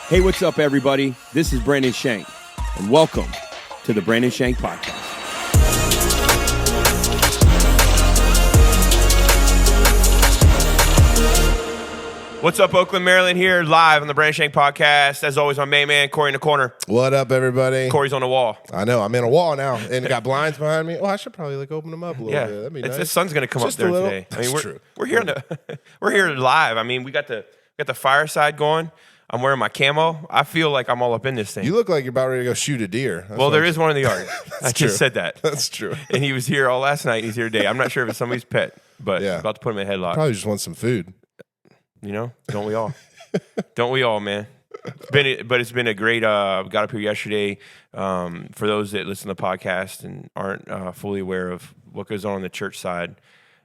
Hey, what's up, everybody? This is Brandon Shank, and welcome to the Brandon Shank Podcast. What's up, Oakland, Maryland, here live on the Brandon Shank Podcast. As always, my main man, Corey in the corner. What up, everybody? Corey's on the wall. I know. I'm in a wall now, and it got blinds behind me. Oh, I should probably open them up a little bit. That'd be nice. The sun's going to come Just up there a little. today. That's true. We're here we're here live. I mean, we got the fireside going. I'm wearing my camo. I feel like I'm all up in this thing. You look like you're about ready to go shoot a deer. Well, there is one in the yard. I just said that. That's true. And he was here all last night, and he's here today. I'm not sure if it's somebody's pet, but about to put him in a headlock. Probably just want some food. You know, don't we all? Don't we all, man? It's been a great. Got up here yesterday. For those that listen to the podcast and aren't fully aware of what goes on the church side,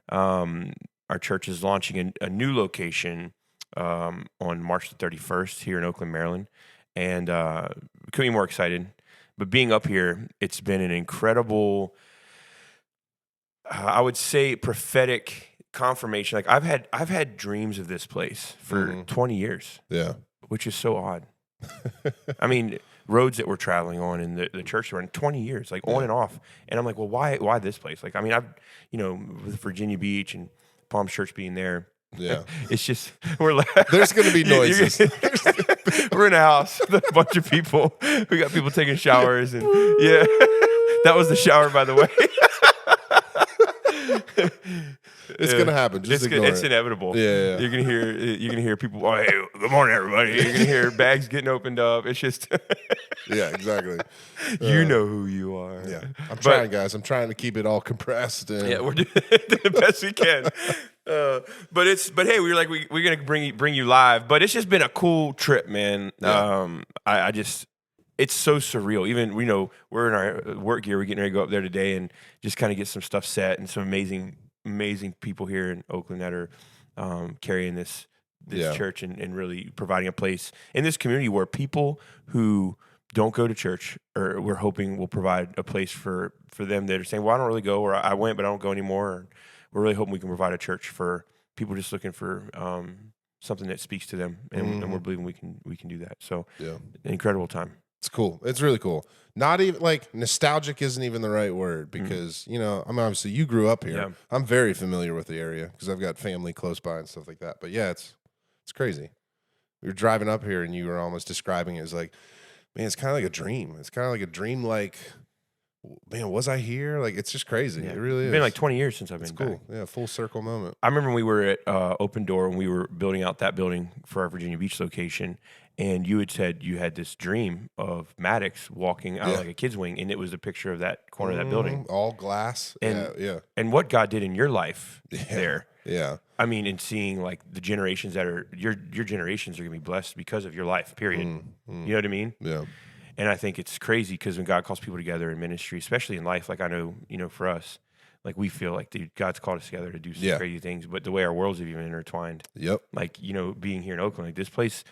our church is launching a new location on March the 31st here in Oakland, Maryland, and couldn't be more excited. But being up here, it's been an incredible, I would say, prophetic confirmation. Like I've had dreams of this place for 20 years. Yeah. Which is so odd. I mean, roads that we're traveling on in the church were in 20 years, like on and off. And I'm like, well, why this place? Like, I mean, with Virginia Beach and Palm Church being there. Yeah. It's just, there's going to be noises. We're in a house with a bunch of people. We got people taking showers and that was the shower, by the way. It's gonna happen. It's inevitable. Yeah. You're gonna hear people. Oh, hey, good morning, everybody. You're gonna hear bags getting opened up. It's just. Yeah, exactly. You know who you are. Yeah, I'm trying, guys. I'm trying to keep it all compressed. And we're doing the best we can. But hey, we're gonna bring you live. But it's just been a cool trip, man. Yeah. It's so surreal. Even we're in our work gear. We're getting ready to go up there today and just kind of get some stuff set and some amazing people here in Oakland that are carrying this church and really providing a place in this community where people who don't go to church, or we're hoping will provide a place for them that are saying, well, I don't really go, or I went but I don't go anymore. Or we're really hoping we can provide a church for people just looking for something that speaks to them, and we're believing we can do that. So an incredible time. It's cool. It's really cool. Not even like nostalgic isn't even the right word because, I mean, obviously you grew up here. Yeah. I'm very familiar with the area because I've got family close by and stuff like that. But yeah, it's crazy. We were driving up here and you were almost describing it as like, man, it's kind of like a dream. It's kind of like a dream, like, man, was I here? Like, it's just crazy. Yeah. It really is. It's been like 20 years since I've been back. Cool. Back. Yeah, full circle moment. I remember when we were at Open Door and we were building out that building for our Virginia Beach location, and you had said you had this dream of Maddox walking out like a kid's wing, and it was a picture of that corner of that building. All glass. And, and what God did in your life there. Yeah. I mean, in seeing like the generations that are, your generations are going to be blessed because of your life, period. You know what I mean? Yeah. And I think it's crazy because when God calls people together in ministry, especially in life, like I know, for us, like we feel like God's called us together to do some crazy things, but the way our worlds have even intertwined. Yep. Like, being here in Oakland, like this place,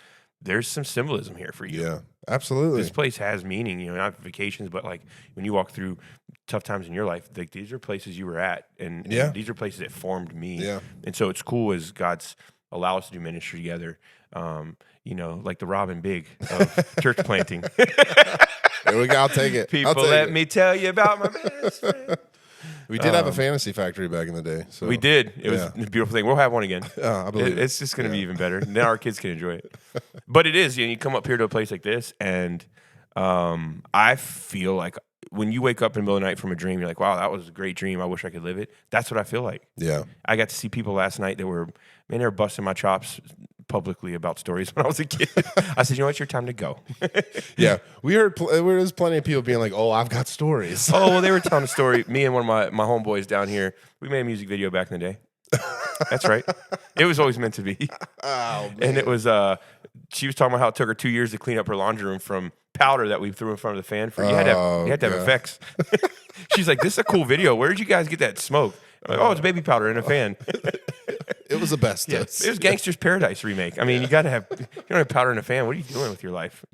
there's some symbolism here for you. Yeah, absolutely. This place has meaning, not vacations, but like when you walk through tough times in your life, like these are places you were at, and these are places that formed me. Yeah. And so it's cool as God's allow us to do ministry together. Like the Robin Big of church planting. There we go. I'll take it. People, let me tell you about my best friend. We did have a fantasy factory back in the day. So we did. It was a beautiful thing. We'll have one again. I believe it's just going to be even better. Then our kids can enjoy it. But it is. You come up here to a place like this, and I feel like when you wake up in the middle of the night from a dream, you're like, wow, that was a great dream. I wish I could live it. That's what I feel like. Yeah. I got to see people last night that were busting my chops publicly about stories when I was a kid. I said, it's your time to go. Yeah. There's plenty of people being like, oh, I've got stories. Oh, well, they were telling a story. Me and one of my homeboys down here, we made a music video back in the day. That's right. It was always meant to be. Oh, man. And it was, she was talking about how it took her 2 years to clean up her laundry room from powder that we threw in front of the fan. You had to have effects. She's like, this is a cool video. Where did you guys get that smoke? I'm like, it's baby powder in a fan. It was the best. Yeah, it was Gangster's Paradise remake. I mean, you got to have, you don't have powder in a fan. What are you doing with your life?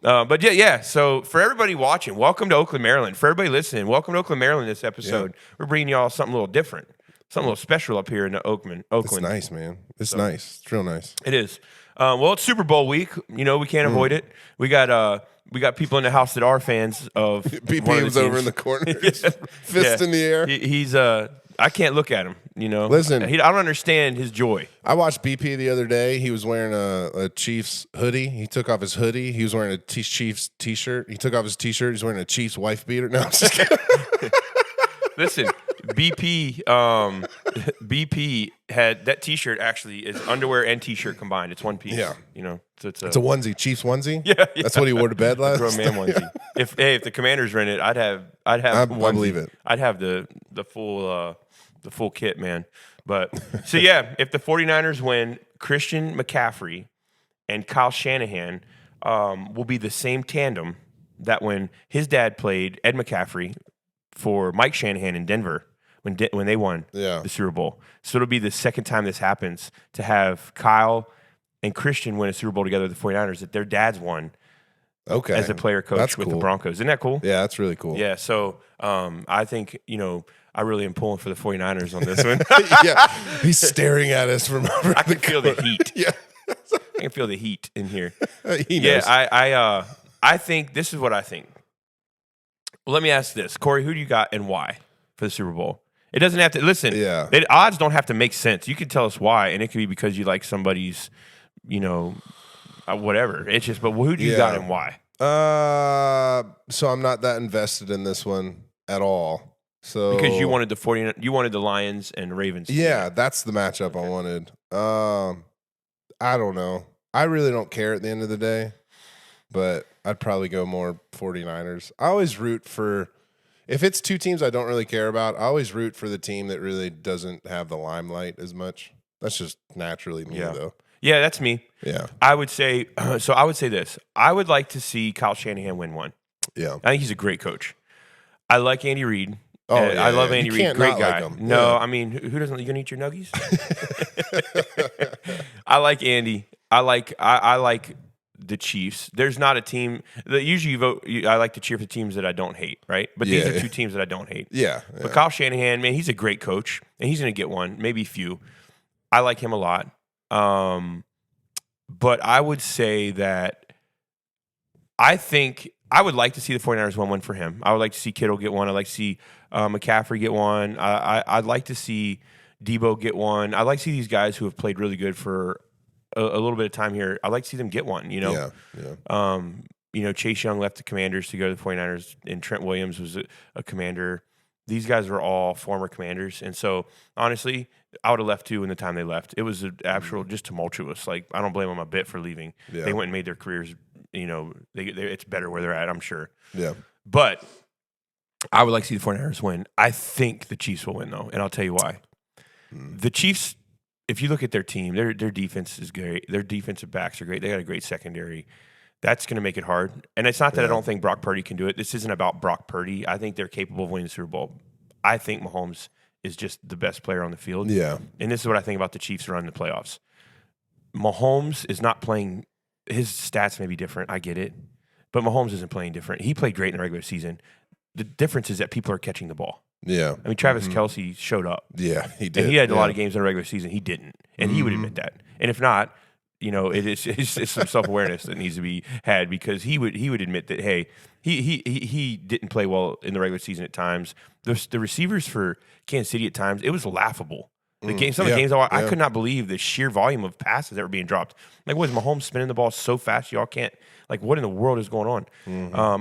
But yeah. So for everybody watching, welcome to Oakland, Maryland. For everybody listening, welcome to Oakland, Maryland. This episode, we're bringing y'all something a little different, something a little special up here in Oakland. It's nice, man. It's nice. It's real nice. It is. Well, it's Super Bowl week. You know, we can't avoid it. We got people in the house that are fans of BP was over in the corner, fist in the air. He's I can't look at him. You know, listen, I don't understand his joy. I watched BP the other day. He was wearing a Chiefs hoodie. He took off his hoodie. He was wearing a Chiefs t-shirt. He took off his t-shirt. He's wearing a Chiefs wife beater. No, I'm just kidding. Listen, BP had that T-shirt actually is underwear and T-shirt combined. It's one piece. Yeah, you know, so it's a onesie, Chiefs onesie. Yeah, that's what he wore to bed last. Grown man onesie. If the Commanders rent it, I'd have. I believe it. I'd have the full kit, man. But so yeah, if the 49ers win, Christian McCaffrey and Kyle Shanahan will be the same tandem that when his dad played Ed McCaffrey for Mike Shanahan in Denver when they won the Super Bowl. So it'll be the second time this happens to have Kyle and Christian win a Super Bowl together with the 49ers, that their dads won as a player coach with the Broncos. Isn't that cool? Yeah, that's really cool. Yeah, so I think, I really am pulling for the 49ers on this one. Yeah, he's staring at us from over I can feel the heat. Yeah. I can feel the heat in here. He knows. Yeah, I think this is what I think. Well, let me ask this. Corey, who do you got and why for the Super Bowl? It doesn't have to, listen, the odds don't have to make sense. You can tell us why, and it could be because you like somebody's, whatever. It's just, but who do you got and why? So I'm not that invested in this one at all. So because you wanted the Lions and Ravens. Yeah, that's the matchup I wanted. I don't know. I really don't care at the end of the day, but I'd probably go more 49ers. I always root for, if it's two teams I don't really care about, I always root for the team that really doesn't have the limelight as much. That's just naturally me, though. Yeah, that's me. Yeah. I would say, this. I would like to see Kyle Shanahan win one. Yeah. I think he's a great coach. I like Andy Reid. Oh, I love Andy Reid. Great guy. Like him. No, I mean, who doesn't? You gonna eat your nuggies? I like Andy. I like the Chiefs. There's not a team that usually you vote. I like to cheer for teams that I don't hate, right? But these are two teams that I don't hate. Yeah. But Kyle Shanahan, man, he's a great coach, and he's going to get one, maybe a few. I like him a lot. But I would say that I think I would like to see the 49ers win one for him. I would like to see Kittle get one. I'd like to see McCaffrey get one. I'd like to see Debo get one. I'd like to see these guys who have played really good for a little bit of time here. I'd like to see them get one, Yeah. Chase Young left the Commanders to go to the 49ers, and Trent Williams was a Commander. These guys were all former Commanders. And so, honestly, I would have left too in the time they left. It was an actual just tumultuous. Like, I don't blame them a bit for leaving. Yeah. They went and made their careers, it's better where they're at, I'm sure. Yeah. But I would like to see the 49ers win. I think the Chiefs will win, though, and I'll tell you why. The Chiefs, if you look at their team, their defense is great. Their defensive backs are great. They got a great secondary. That's going to make it hard. And it's not that I don't think Brock Purdy can do it. This isn't about Brock Purdy. I think they're capable of winning the Super Bowl. I think Mahomes is just the best player on the field. Yeah. And this is what I think about the Chiefs running the playoffs. Mahomes is not playing. His stats may be different. I get it. But Mahomes isn't playing different. He played great in the regular season. The difference is that people are catching the ball. Yeah. I mean, Travis Kelce showed up. Yeah, he did. And he had a lot of games in the regular season. He didn't. And he would admit that. And if not, it's some self-awareness that needs to be had, because he would admit that, hey, he didn't play well in the regular season at times. The receivers for Kansas City at times, it was laughable. Some of the games I could not believe the sheer volume of passes that were being dropped. Like, was Mahomes spinning the ball so fast y'all can't, like, what in the world is going on?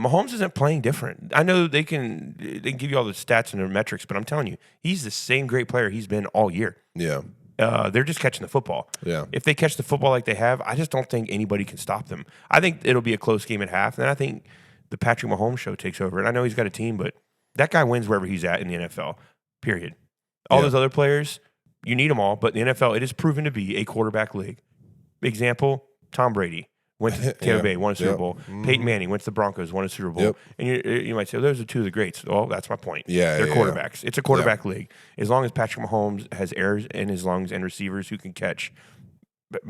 Mahomes isn't playing different. I know they can give you all the stats and the metrics, but I'm telling you, he's the same great player he's been all year. Yeah. They're just catching the football. Yeah. If they catch the football like they have, I just don't think anybody can stop them. I think it'll be a close game at half, and then I think the Patrick Mahomes show takes over. And I know he's got a team, but that guy wins wherever he's at in the NFL, period. All those other players, you need them all, but in the NFL, it is proven to be a quarterback league. Example, Tom Brady went to Tampa Bay, won a Super Bowl. Peyton Manning went to the Broncos, won a Super Bowl. And you might say, those are two of the greats. Well, that's my point. They're quarterbacks. It's a quarterback league. As long as Patrick Mahomes has errors in his lungs and receivers who can catch, 8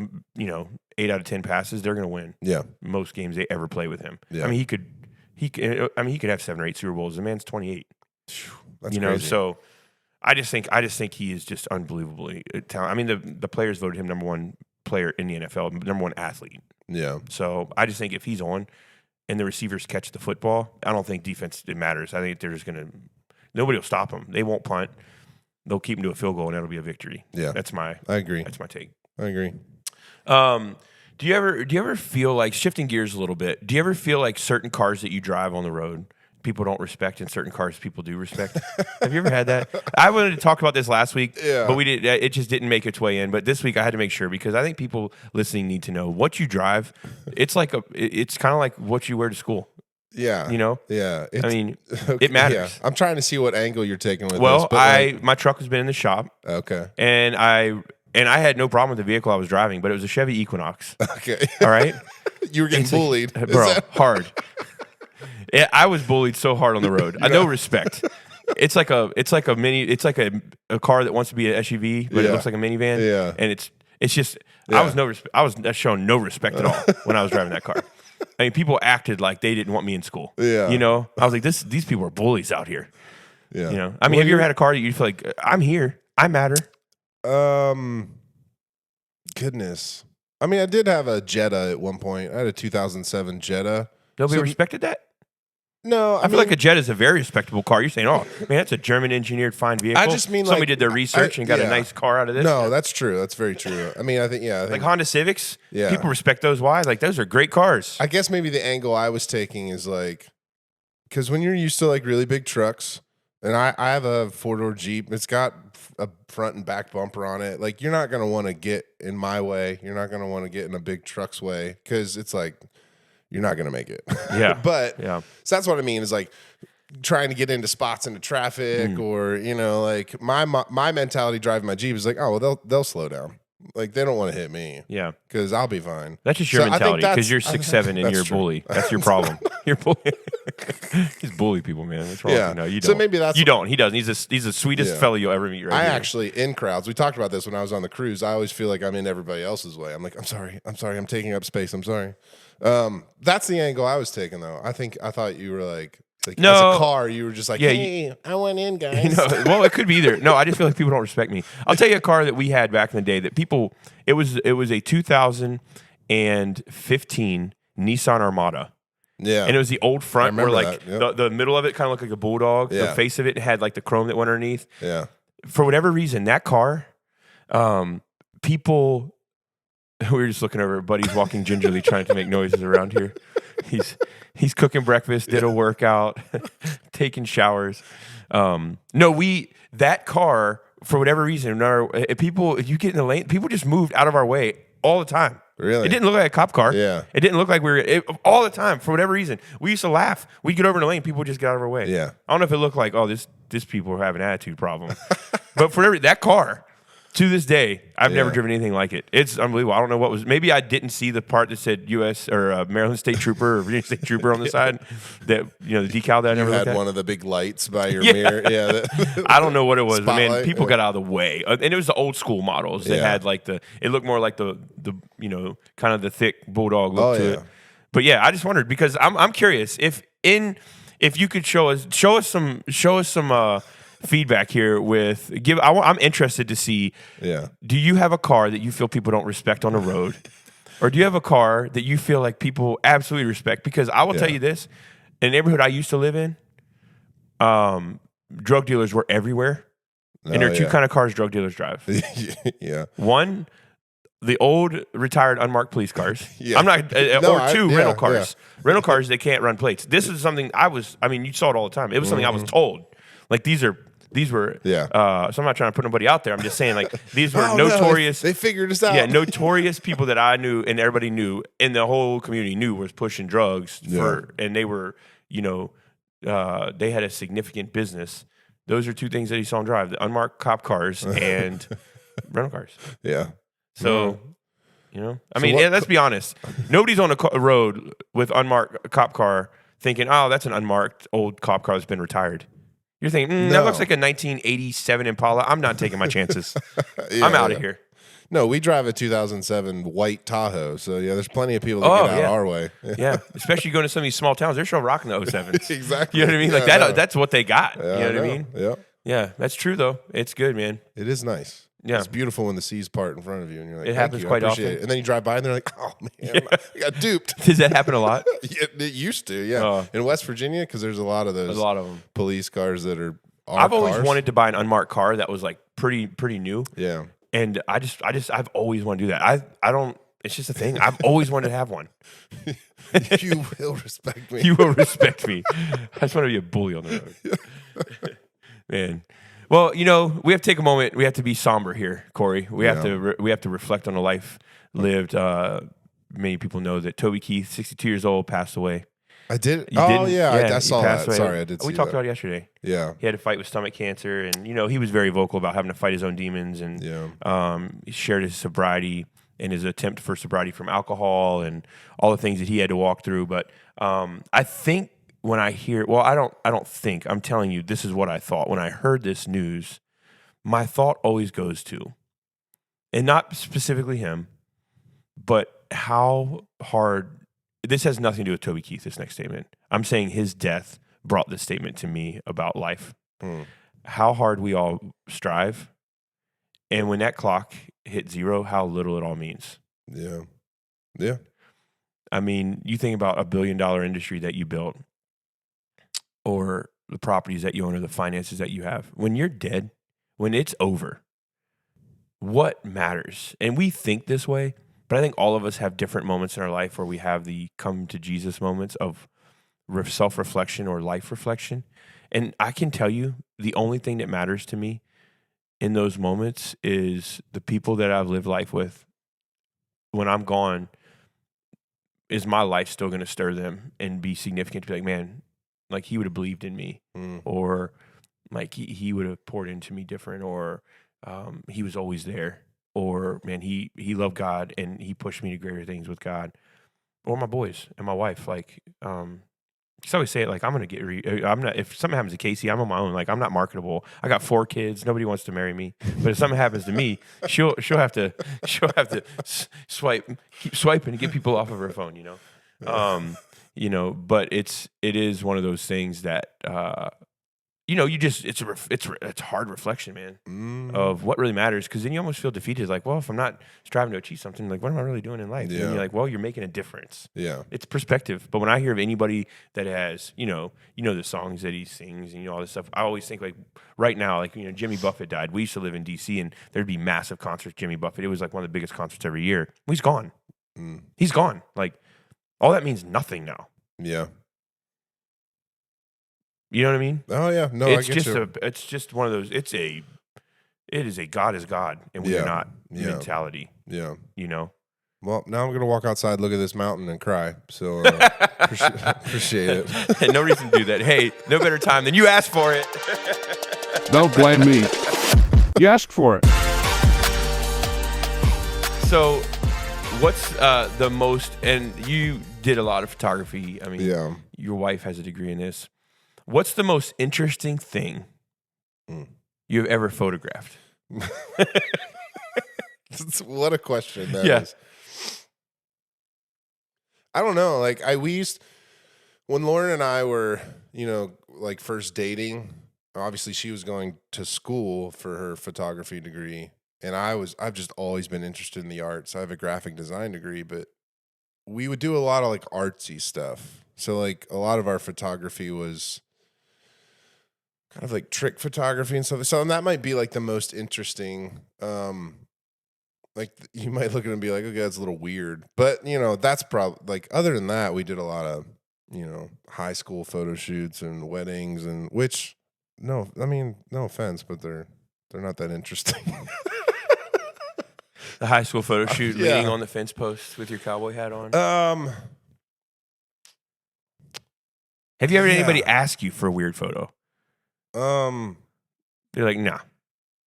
out of 10 passes, they're going to win. Yeah. Most games they ever play with him. Yeah. I mean, he could have 7 or 8 Super Bowls. The man's 28. That's crazy. So I just think he is just unbelievably talented. I mean, the players voted him number one player in the NFL, number one athlete. Yeah. So I just think if he's on and the receivers catch the football, I don't think defense it matters. I think they're just going to – nobody will stop them. They won't punt. They'll keep them to a field goal, and that'll be a victory. Yeah. I agree. That's my take. I agree. Do you ever feel like, shifting gears a little bit, do you ever feel like certain cars that you drive on the road people don't respect and certain cars people do respect? Have you ever had that? I wanted to talk about this last week, but we did. It just didn't make its way in. But this week I had to make sure because I think people listening need to know what you drive. It's kind of like what you wear to school. Yeah. You know? Yeah. I mean, it matters. Yeah. I'm trying to see what angle you're taking with this. Well, my truck has been in the shop. Okay. And I had no problem with the vehicle I was driving, but it was a Chevy Equinox. Okay. All right? You were getting bullied. Bro, hard. Yeah, I was bullied so hard on the road. No respect. It's like a car that wants to be an SUV, but it looks like a minivan. Yeah. And it's just I was shown no respect at all when I was driving that car. I mean, people acted like they didn't want me in school. Yeah. You know? I was like, these people are bullies out here. Yeah. You know? I mean, have you ever had a car that you feel like I'm here, I matter? Goodness. I mean, I did have a Jetta at one point. I had a 2007 Jetta. Nobody respected that? No, I feel like a Jetta is a very respectable car. You're saying, oh, man, that's a German-engineered fine vehicle. I just mean somebody did their research and got a nice car out of this. No, that's true. That's very true. I mean, I think like Honda Civics. Yeah, people respect those. Why? Like those are great cars. I guess maybe the angle I was taking is like because when you're used to like really big trucks, and I have a 4-door Jeep. It's got a front and back bumper on it. Like you're not gonna want to get in my way. You're not gonna want to get in a big truck's way because it's like. You're not going to make it. Yeah. But so that's what I mean is like trying to get into spots into traffic or, you know, like my mentality driving my Jeep is like, oh, well, they'll slow down. Like they don't want to hit me. Yeah. Because I'll be fine. That's just your mentality because you're 6'7" and you're a bully. That's your problem. You're bully. He's bully people, man. What's wrong? No, you don't. So maybe that's... You don't. He doesn't. He's the sweetest fellow you'll ever meet right here. Actually, in crowds, we talked about this when I was on the cruise, I always feel like I'm in everybody else's way. I'm like, I'm sorry. I'm taking up space. I'm sorry. That's the angle I was taking, though. I thought you were like no, as a car, you were just like, hey, I went in, guys. You know, well, it could be either. No, I just feel like people don't respect me. I'll tell you a car that we had back in the day that people. It was a 2015 Nissan Armada. Yeah, and it was the old front where like the middle of it kind of looked like a bulldog. Yeah. The face of it had like the chrome that went underneath. Yeah, for whatever reason, that car, people. We were just looking over. Buddy's walking gingerly, trying to make noises around here. He's cooking breakfast, did a workout, taking showers. That car for whatever reason, if you get in the lane, people just moved out of our way all the time. Really, it didn't look like a cop car. Yeah, it didn't look like we were all the time for whatever reason. We used to laugh. We'd get over in the lane, people would just get out of our way. Yeah, I don't know if it looked like this people have an attitude problem, but for that car. To this day, I've never driven anything like it. It's unbelievable. I don't know what was. Maybe I didn't see the part that said U.S. or Maryland State Trooper or Virginia State Trooper on the side. That the decal that I never looked at. One of the big lights by your mirror. Yeah, I don't know what it was, but man, people got out of the way, and it was the old school models that had like it looked more like the kind of the thick bulldog look to it. But yeah, I just wondered because I'm curious if you could show us some feedback here I'm interested to see do you have a car that you feel people don't respect on the road or do you have a car that you feel like people absolutely respect? Because I will tell you this, in the neighborhood I used to live in, drug dealers were everywhere. And there are two kind of cars drug dealers drive. One, the old retired unmarked police cars. I'm not rental cars. Rental cars, they can't run plates. This is something you saw it all the time. It was something I was told. Like these were so I'm not trying to put nobody out there. I'm just saying like these were notorious. They figured us out. Yeah, notorious people that I knew and everybody knew and the whole community knew was pushing drugs and they were, they had a significant business. Those are two things that he saw him drive: the unmarked cop cars and rental cars. Yeah. So, let's be honest. Nobody's on a road with unmarked cop car thinking, "Oh, that's an unmarked old cop car that's been retired." You're thinking, that looks like a 1987 Impala. I'm not taking my chances. I'm out of here. No, we drive a 2007 white Tahoe. So, there's plenty of people that get out our way. Yeah, especially going to some of these small towns. They're still rocking the 07s. Exactly. You know what I mean? Like that's what they got. Yeah, you know what I mean? Yeah. Yeah, that's true, though. It's good, man. It is nice. Yeah. It's beautiful when the seas part in front of you, and you're like, It "Thank happens you, quite I appreciate often. it." And then you drive by, and they're like, "Oh man, I got duped." Does that happen a lot? It used to, yeah. In West Virginia, because there's a lot of those. A lot of them. Police cars that are. I've always cars. wanted to buy an unmarked car that was like pretty new. Yeah. And I've always wanted to do that. I don't. It's just a thing. I've always wanted to have one. You will respect me. You will respect me. I just want to be a bully on the road, man. Well, we have to take a moment. We have to be somber here, Corey. We have to reflect on a life lived. Many people know that Toby Keith, 62 years old, passed away. I did. I saw that. away. Sorry, I did. We talked about it yesterday. Yeah, he had to fight with stomach cancer, and he was very vocal about having to fight his own demons, and he shared his sobriety and his attempt for sobriety from alcohol and all the things that he had to walk through. But I think when I hear, I don't think, I'm telling you, this is what I thought when I heard this news. My thought always goes to, and not specifically him, but how hard. This has nothing to do with Toby Keith, this next statement. I'm saying his death brought this statement to me about life. How hard we all strive. And when that clock hit zero, how little it all means. Yeah. Yeah. I mean, you think about $1 billion industry that you built, or the properties that you own, or the finances that you have. When you're dead, when it's over, what matters? And we think this way. But I think all of us have different moments in our life where we have the come to Jesus moments of self-reflection or life reflection. And I can tell you, the only thing that matters to me in those moments is the people that I've lived life with. When I'm gone, is my life still going to stir them and be significant to be like, man, like he would have believed in me, or like he would have poured into me different, or he was always there. Or, man, he loved God and he pushed me to greater things with God. Or my boys and my wife. Like, I always say it like, I'm going to get, I'm not, if something happens to Casey, I'm on my own. Like, I'm not marketable. I got 4 kids. Nobody wants to marry me. But if something happens to me, she'll have to keep swiping and get people off of her phone, but it is one of those things that, it's hard reflection, man, of what really matters. Because then you almost feel defeated. Like, well, if I'm not striving to achieve something, like, what am I really doing in life? Yeah. And you're like, well, you're making a difference. Yeah, it's perspective. But when I hear of anybody that has, the songs that he sings and all this stuff, I always think like right now, like Jimmy Buffett died. We used to live in D.C. and there'd be massive concerts. Jimmy Buffett, it was like one of the biggest concerts every year. He's gone. He's gone. Like all that means nothing now. Yeah. You know what I mean? Oh yeah, no, it's I get just you. It's just one of those. It is a God is God, and we're not mentality. Yeah, Well, now I'm gonna walk outside, look at this mountain, and cry. So appreciate it. And no reason to do that. Hey, no better time than you asked for it. Don't blame me. You asked for it. So, what's the most? And you did a lot of photography. I mean, your wife has a degree in this. What's the most interesting thing you've ever photographed? What a question that is. I don't know. Like when Lauren and I were, like first dating, obviously she was going to school for her photography degree. And I've just always been interested in the arts. I have a graphic design degree, but we would do a lot of like artsy stuff. So like a lot of our photography was kind of like trick photography and stuff. So that might be like the most interesting. Like you might look at it and be like, okay, that's a little weird. But, that's probably like other than that, we did a lot of, high school photo shoots and weddings and no offense, but they're not that interesting. The high school photo shoot, leaning on the fence post with your cowboy hat on. Have you ever had anybody ask you for a weird photo? You're like, nah.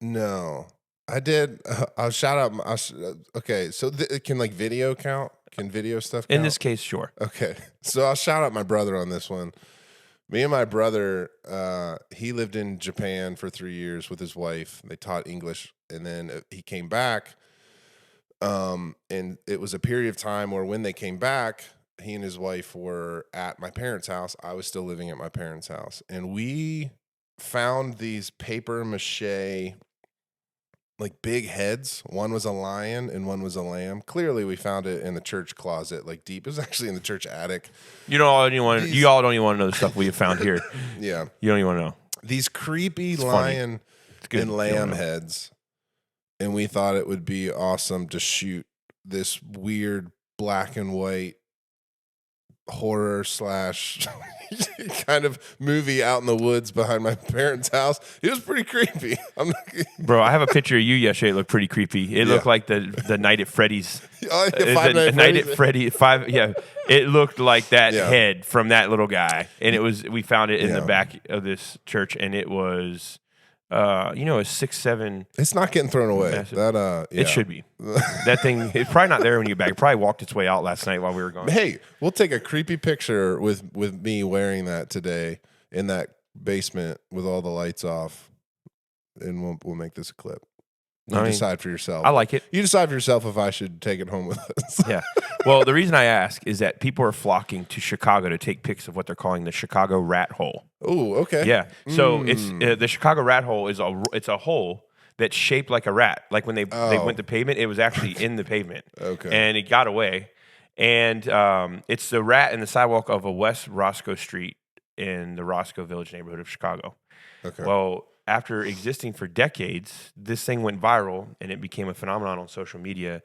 No, I did. I'll shout out. Okay, so can like video count? Can video stuff count? In this case, sure. Okay, so I'll shout out my brother on this one. Me and my brother, he lived in Japan for 3 years with his wife. They taught English, and then he came back. And it was a period of time where when they came back, he and his wife were at my parents' house. I was still living at my parents' house, and we found these paper mache like big heads. One was a lion and one was a lamb. Clearly, we found it in the church closet, like deep. It was actually in the church attic. You all don't even want to know the stuff we have found here. Yeah, you don't even want to know these creepy lion and lamb heads, and we thought it would be awesome to shoot this weird black and white horror / kind of movie out in the woods behind my parents' house. It was pretty creepy. Bro, I have a picture of you yesterday. It looked pretty creepy. It looked like the night at Freddy's. Oh, yeah, Night at Freddy 5. Yeah, it looked like that head from that little guy, and we found it in the back of this church, and it was. A 6'7". It's not getting thrown away. Massive. It should be. That thing, it's probably not there when you get back. It probably walked its way out last night while we were gone. Hey, we'll take a creepy picture with me wearing that today in that basement with all the lights off, and we'll make this a clip. You decide for yourself. I like it. You decide for yourself if I should take it home with us. Yeah. Well, the reason I ask is that people are flocking to Chicago to take pics of what they're calling the Chicago rat hole. Oh, okay. Yeah. So it's the Chicago rat hole is a hole that's shaped like a rat. Like when they went to pavement, it was actually in the pavement. Okay. And it got away. And it's the rat in the sidewalk of a West Roscoe Street in the Roscoe Village neighborhood of Chicago. Okay. Well, after existing for decades, this thing went viral and it became a phenomenon on social media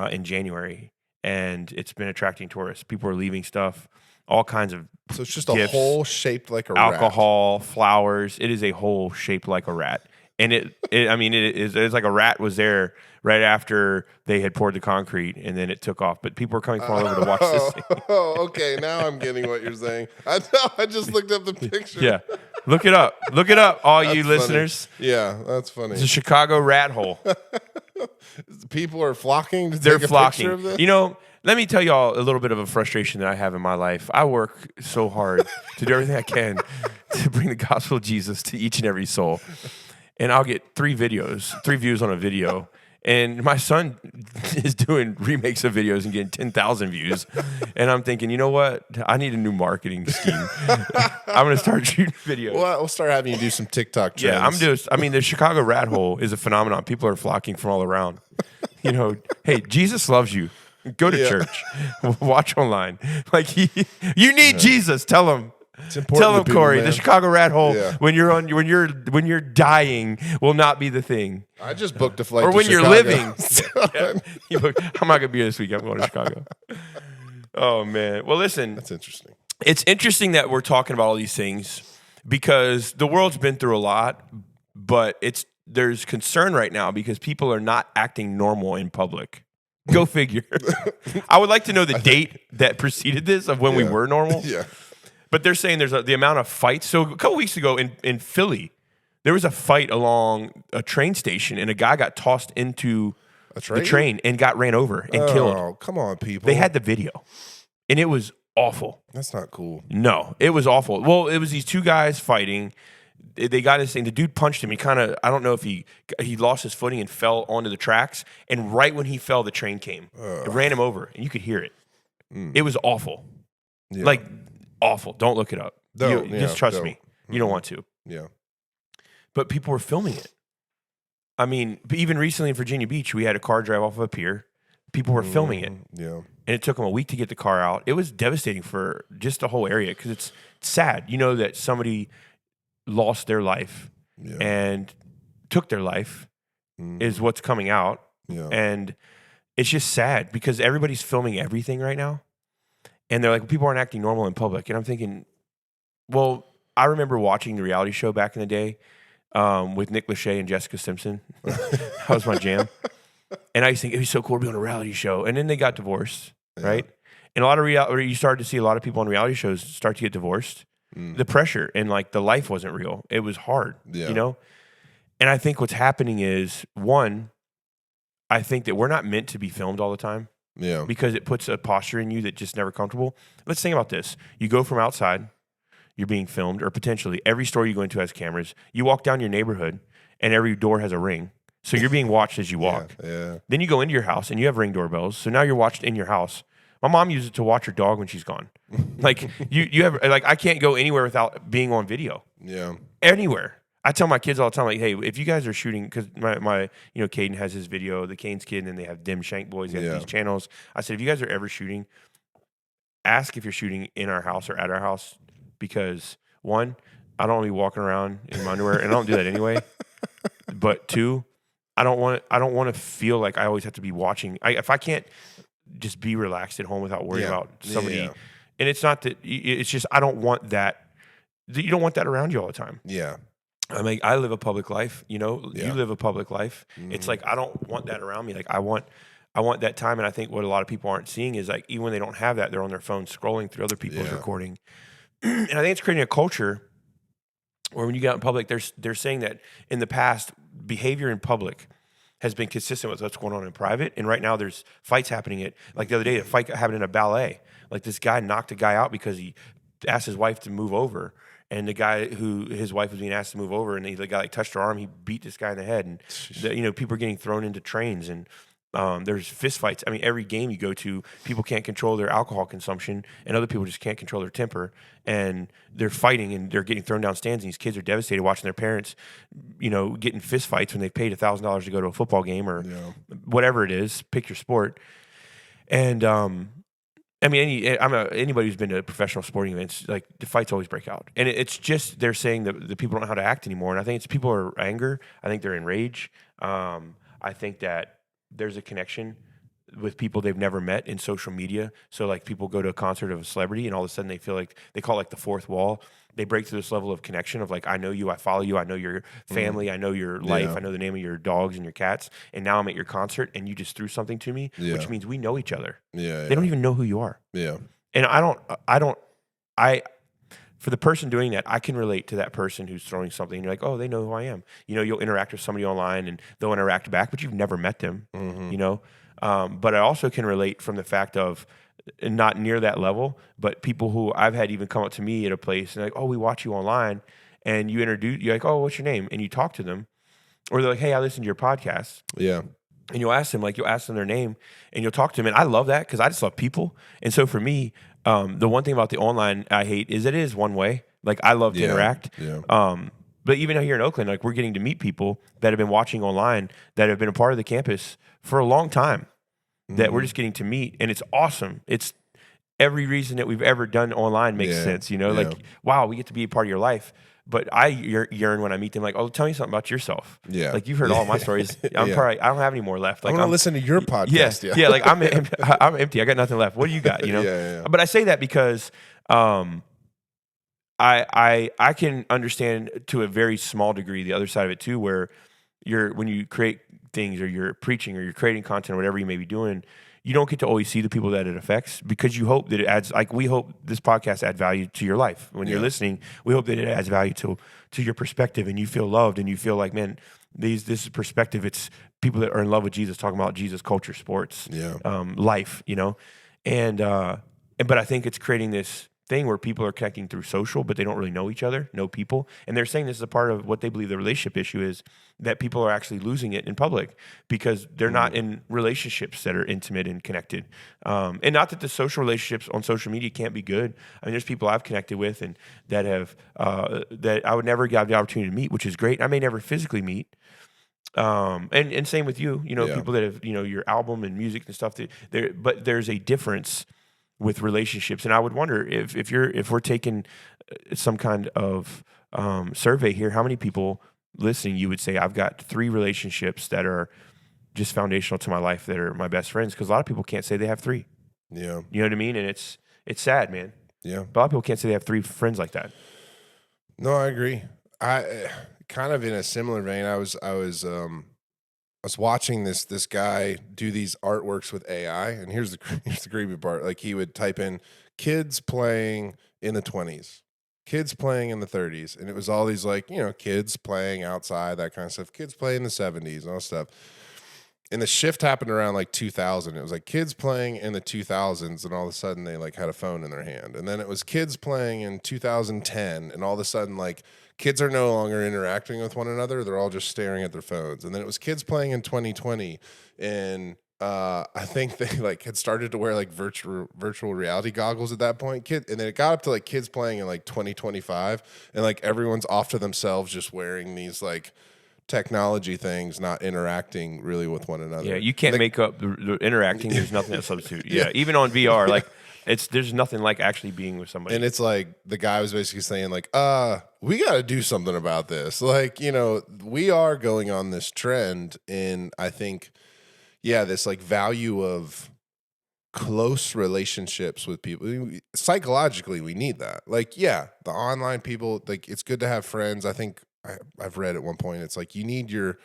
in January. And it's been attracting tourists. People are leaving stuff, all kinds of So it's just gifts, a hole shaped like a alcohol, flowers. It is a hole shaped like a rat. And it's like a rat was there right after they had poured the concrete, and then it took off. But people are coming from all over to watch this thing. Oh, okay. Now I'm getting what you're saying. I just looked up the picture. Yeah. Look it up. Look it up, all you listeners. Funny. Yeah, that's funny. It's a Chicago rat hole. People are flocking to They're take a flocking. picture of this? You know, let me tell y'all a little bit of a frustration that I have in my life. I work so hard to do everything I can to bring the gospel of Jesus to each and every soul. And I'll get 3 views on a video. And my son is doing remakes of videos and getting 10,000 views. And I'm thinking, you know what? I need a new marketing scheme. I'm going to start shooting videos. Well, we'll start having you do some TikTok trends. Yeah, the Chicago rat hole is a phenomenon. People are flocking from all around. You know, hey, Jesus loves you. Go to church. Watch online. Like, you need Jesus. Tell him. It's important. Tell him, Corey, the Chicago rat hole when you're dying will not be the thing. I just booked a flight or to when Chicago. You're living. I'm not gonna be here this week. I'm going to Chicago. Oh man. Well, listen. That's interesting. It's interesting that we're talking about all these things because the world's been through a lot, but there's concern right now because people are not acting normal in public. Go figure. I would like to know the date that preceded this of when we were normal. Yeah. But they're saying there's the amount of fights. So a couple weeks ago in Philly, there was a fight along a train station, and a guy got tossed into the train and got ran over and killed. Oh, come on, people. They had the video, and it was awful. That's not cool. No, it was awful. Well, it was these 2 guys fighting. They got his thing. The dude punched him. He kind of, I don't know if he lost his footing and fell onto the tracks. And right when he fell, the train came. It ran him over, and you could hear it. It was awful. Yeah. Like, awful. Don't look it up. Just trust me. You don't want to. Yeah. But people were filming it. I mean, even recently in Virginia Beach, we had a car drive off of a pier. People were filming it. Yeah. And it took them a week to get the car out. It was devastating for just the whole area because it's sad. You know that somebody lost their life and took their life is what's coming out. Yeah. And it's just sad because everybody's filming everything right now. And they're like, people aren't acting normal in public. And I'm thinking, well, I remember watching the reality show back in the day with Nick Lachey and Jessica Simpson. That was my jam. And I used to think, it was so cool to be on a reality show. And then they got divorced, right? And a lot of you started to see a lot of people on reality shows start to get divorced. The pressure and like the life wasn't real. It was hard, you know? And I think what's happening is, one, I think that we're not meant to be filmed all the time. Yeah. Because it puts a posture in you that's just never comfortable. Let's think about this. You go from outside, you're being filmed, or potentially every store you go into has cameras. You walk down your neighborhood, and every door has a ring. So you're being watched as you walk. Yeah. Then you go into your house, and you have Ring doorbells. So now you're watched in your house. My mom uses it to watch her dog when she's gone. Like you have, like I can't go anywhere without being on video. Yeah. Anywhere. I tell my kids all the time, like, hey, if you guys are shooting, because my Caden has his video, the Canes Kid, and then they have Dim Shank Boys, they have these channels. I said, if you guys are ever shooting, ask if you're shooting in our house or at our house, because one, I don't want to be walking around in my underwear, and I don't do that anyway. But two, I don't want to feel like I always have to be watching. If I can't just be relaxed at home without worrying about somebody, and it's not that, it's just I don't want that. You don't want that around you all the time. Yeah. I mean, I live a public life, you live a public life. It's like, I don't want that around me. Like, I want that time. And I think what a lot of people aren't seeing is, like, even when they don't have that, they're on their phone scrolling through other people's recording. And I think it's creating a culture where when you get out in public, they're saying that in the past, behavior in public has been consistent with what's going on in private. And right now there's fights happening like the other day, a fight happened in a ballet. Like, this guy knocked a guy out because he asked his wife to move over. And the guy who his wife was being asked to move over, and the guy like touched her arm, he beat this guy in the head. And people are getting thrown into trains, and there's fist fights. I mean, every game you go to, people can't control their alcohol consumption, and other people just can't control their temper, and they're fighting, and they're getting thrown down stands. And these kids are devastated watching their parents, getting fist fights when they paid $1,000 to go to a football game or whatever it is. Pick your sport, and I mean, anybody who's been to professional sporting events, like, the fights always break out. And it's just, they're saying that the people don't know how to act anymore. And I think it's people are anger. I think they're in rage. I think that there's a connection with people they've never met in social media. So, like, people go to a concert of a celebrity, and all of a sudden they feel like, they call it like the fourth wall. They break through this level of connection of, like, I know you, I follow you, I know your family, I know your life, I know the name of your dogs and your cats, and now I'm at your concert, and you just threw something to me, which means we know each other. They don't even know who you are. And for the person doing that, I can relate to that person who's throwing something. You're like, oh, they know who I am. You'll interact with somebody online, and they'll interact back, but you've never met them. But I also can relate from the fact of, not near that level, but people who I've had even come up to me at a place and like, oh, we watch you online, and you're like, oh, what's your name? And you talk to them, or they're like, hey, I listened to your podcast. And you'll ask them their name, and you'll talk to them. And I love that, because I just love people. And so for me, the one thing about the online I hate is it is one way. Like, I love to interact. But even here in Oakland, like, we're getting to meet people that have been watching online, that have been a part of the campus for a long time, that we're just getting to meet. And it's awesome. It's every reason that we've ever done online makes sense, like, wow, we get to be a part of your life. But I yearn when I meet them, like, oh, tell me something about yourself. Like, you've heard all my stories. I don't have any more left. Like, I want to listen to your podcast. Like, I'm empty. I got nothing left. What do you got? But I say that because I can understand to a very small degree the other side of it too, where when you create things, or you're preaching, or you're creating content, or whatever you may be doing, you don't get to always see the people that it affects, because you hope that it adds, like, we hope this podcast adds value to your life. When you're listening, we hope that it adds value to your perspective, and you feel loved, and you feel like, man, this is perspective. It's people that are in love with Jesus, talking about Jesus, culture, sports, life, and but I think it's creating this thing where people are connecting through social, but they don't really know each other, know people. And they're saying this is a part of what they believe the relationship issue is, that people are actually losing it in public because they're not in relationships that are intimate and connected. And not that the social relationships on social media can't be good. I mean, there's people I've connected with and that have that I would never have the opportunity to meet, which is great. I may never physically meet. And same with you, people that have, your album and music and stuff, but there's a difference with relationships. And I would wonder if we're taking some kind of survey here, how many people listening you would say, I've got 3 relationships that are just foundational to my life, that are my best friends? Because a lot of people can't say they have 3. You know what I mean? And it's sad, man. But a lot of people can't say they have 3 friends like that. No, I agree. I kind of in a similar vein, I was watching this guy do these artworks with AI, and here's the creepy part. Like, he would type in kids playing in the 20s, kids playing in the 30s, and it was all these, like, kids playing outside, that kind of stuff, kids playing in the 70s and all stuff. And the shift happened around like 2000. It was like kids playing in the 2000s, and all of a sudden they like had a phone in their hand. And then it was kids playing in 2010, and all of a sudden, like, kids are no longer interacting with one another. They're all just staring at their phones. And then it was kids playing in 2020, and I think they like had started to wear like virtual reality goggles at that point, and then it got up to like kids playing in like 2025, and like everyone's off to themselves just wearing these like technology things, not interacting really with one another. Yeah, you can't like, make up the interacting. There's nothing that substitute. Yeah, even on VR, like there's nothing like actually being with somebody. And it's like the guy was basically saying like, we got to do something about this. Like, you know, we are going on this trend, and I think, yeah, this like value of close relationships with people. Psychologically, we need that. Like, yeah, the online people, like, it's good to have friends. I think I've read at one point, it's like you need your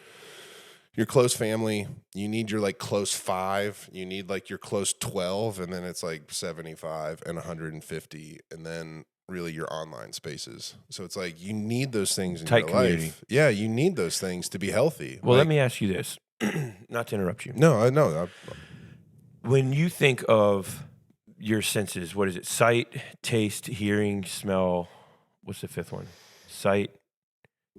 close family, you need your like close 5, you need like your close 12, and then it's like 75 and 150, and then really your online spaces. So it's like you need those things in Tight your community. life. Yeah, you need those things to be healthy. Well, like, let me ask you this, not to interrupt you. No, I know. When you think of your senses, what is it? Sight, taste, hearing, smell. What's the fifth one? Sight,